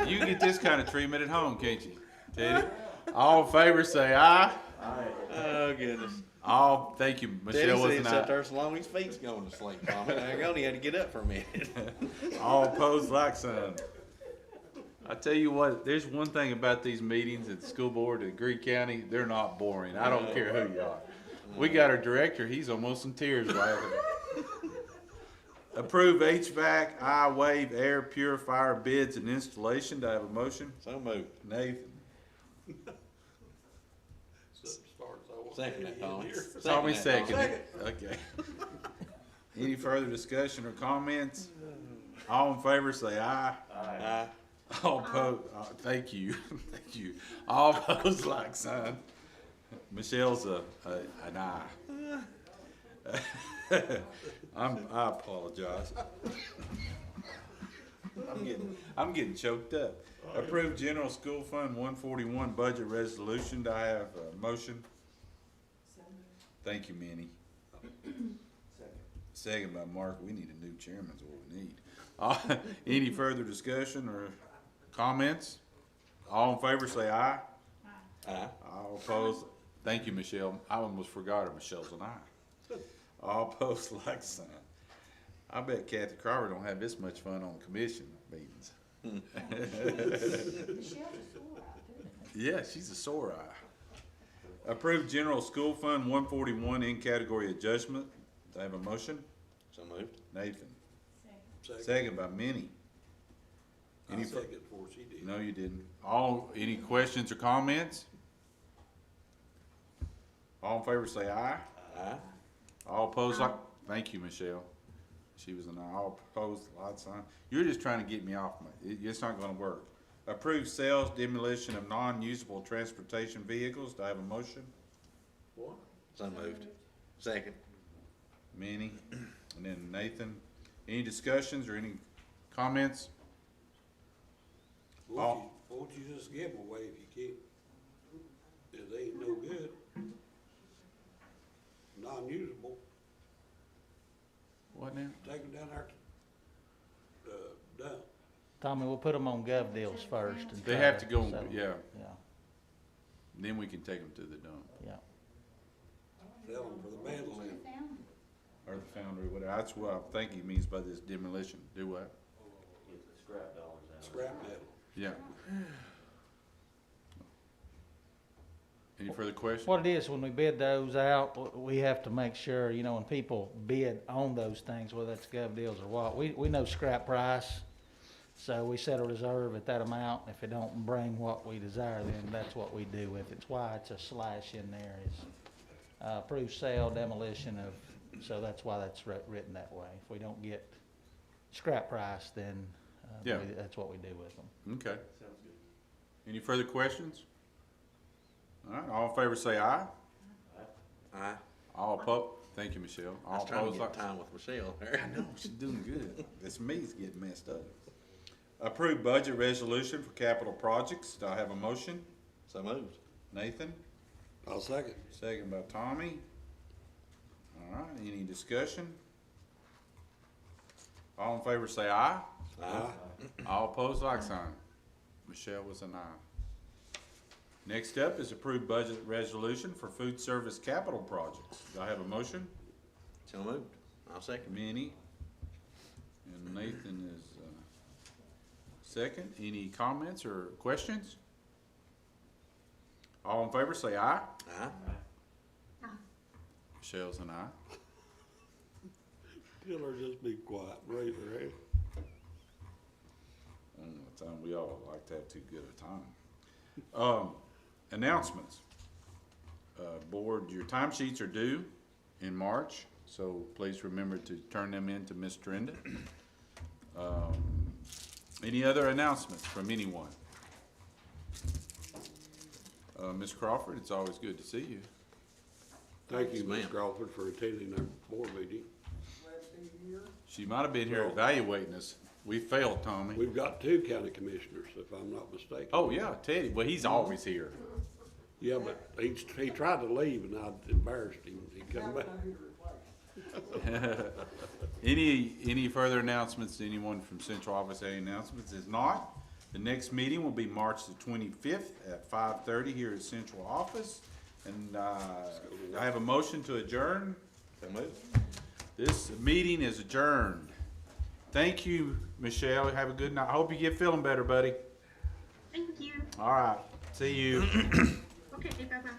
Speaker 1: You get this kind of treatment at home, can't you, Teddy? All in favor say aye.
Speaker 3: Oh, goodness.
Speaker 1: All, thank you,
Speaker 3: Teddy
Speaker 1: Michelle
Speaker 3: said
Speaker 1: was
Speaker 3: he
Speaker 1: an
Speaker 3: sat
Speaker 1: aye.
Speaker 3: there so long his feet's going to sleep, Tommy. Hang on, he had to get up for a minute.
Speaker 1: All opposed, like sign. I tell you what, there's one thing about these meetings at the school board at Greene County, they're not boring. I don't care who you are. We got our director, he's almost in tears laughing. Approve HVAC, I-Wave air purifier bids and installation. Do I have a motion?
Speaker 3: So moved.
Speaker 1: Nathan?
Speaker 3: Second that, Tommy.
Speaker 1: Tommy
Speaker 3: Second that,
Speaker 1: seconded. Okay. Any further discussion or comments? All in favor say aye.
Speaker 3: Aye.
Speaker 1: All opposed, thank you, thank you. All opposed, like sign. Michelle's an aye. I apologize. I'm getting choked up. Approved General School Fund 141 budget resolution. Do I have a motion? Thank you, Minnie. Second by Mark. We need a new chairman is what we need. Any further discussion or comments? All in favor say aye.
Speaker 3: Aye.
Speaker 1: All opposed, thank you, Michelle. I almost forgot her. Michelle's an aye. All opposed, like sign. I bet Kathy Carver don't have this much fun on commission meetings. Yeah, she's a sore eye. Approved General School Fund 141 in category adjustment. Do I have a motion?
Speaker 3: So moved.
Speaker 1: Nathan. Second by Minnie.
Speaker 7: I second before she did.
Speaker 1: No, you didn't. Any questions or comments? All in favor say aye.
Speaker 3: Aye.
Speaker 1: All opposed, like, thank you, Michelle. She was an aye. All opposed, like sign. You're just trying to get me off it's not gonna work. Approved sales demolition of non-usable transportation vehicles. Do I have a motion?
Speaker 7: What?
Speaker 3: So moved. Second.
Speaker 1: Minnie, and then Nathan. Any discussions or any comments?
Speaker 7: Won't you just give them away if you can't? If they ain't no good. Non-usable,
Speaker 1: What now?
Speaker 7: take them down there to, dump.
Speaker 9: Tommy, we'll put them on gov deals first. And
Speaker 1: They
Speaker 9: try
Speaker 1: have to go,
Speaker 9: settle.
Speaker 1: yeah,
Speaker 9: Yeah,
Speaker 1: then we can take them to the dump,
Speaker 9: yeah.
Speaker 7: Sell them for the mandolin.
Speaker 1: or the foundry, whatever. That's what I think he means by this demolition. Do what?
Speaker 10: Get the scrap dollars out.
Speaker 7: Scrap metal.
Speaker 1: Yeah. Any further questions?
Speaker 9: What it is, when we bid those out, we have to make sure, you know, when people bid on those things, whether that's gov deals or what, we know scrap price. So we set a reserve at that amount. If it don't bring what we desire, then that's what we do with it. It's why it's a slash in there is, approved sale demolition of, so that's why that's written that way. If we don't get scrap price, then,
Speaker 1: Yeah.
Speaker 9: that's what we do with them.
Speaker 1: Okay. Any further questions? All right, all in favor say aye.
Speaker 3: Aye.
Speaker 1: All opposed, thank you, Michelle.
Speaker 3: I was
Speaker 1: All
Speaker 3: trying to
Speaker 1: opposed,
Speaker 3: get
Speaker 1: like.
Speaker 3: time with Michelle there.
Speaker 1: I know, she's doing good. It's me's getting messed up. Approved budget resolution for capital projects. Do I have a motion?
Speaker 3: So moved.
Speaker 1: Nathan?
Speaker 7: I'll second.
Speaker 1: Second by Tommy. All right, any discussion? All in favor say aye.
Speaker 7: Aye.
Speaker 1: All opposed, like sign. Michelle was an aye. Next up is approved budget resolution for food service capital projects. Do I have a motion?
Speaker 3: So moved. I'll second.
Speaker 1: Minnie. And Nathan is, second. Any comments or questions? All in favor say aye.
Speaker 3: Aye.
Speaker 1: Michelle's an aye.
Speaker 7: Tell her just be quiet, raise her hand.
Speaker 1: The time we all like to have too good a time. Announcements. Board, your timesheets are due in March, so please remember to turn them in to Ms. Trenda. Any other announcements from anyone? Ms. Crawford, it's always good to see you.
Speaker 7: Thank you,
Speaker 3: Yes,
Speaker 7: Ms.
Speaker 3: ma'am.
Speaker 7: Crawford, for attending our board meeting.
Speaker 1: She might have been here evaluating us. We failed, Tommy.
Speaker 7: We've got 2 county commissioners, if I'm not mistaken.
Speaker 1: Oh, yeah, Teddy. Well, he's always here.
Speaker 7: Yeah, but he tried to leave and I embarrassed him. He come back.
Speaker 1: Any further announcements? Anyone from Central Office, any announcements? If not, the next meeting will be March the 25th at 5:30 here at Central Office. And I have a motion to adjourn.
Speaker 3: So moved.
Speaker 1: This meeting is adjourned. Thank you, Michelle. Have a good night. I hope you get feeling better, buddy.
Speaker 8: Thank you.
Speaker 1: All right. See you.
Speaker 8: Okay, bye-bye.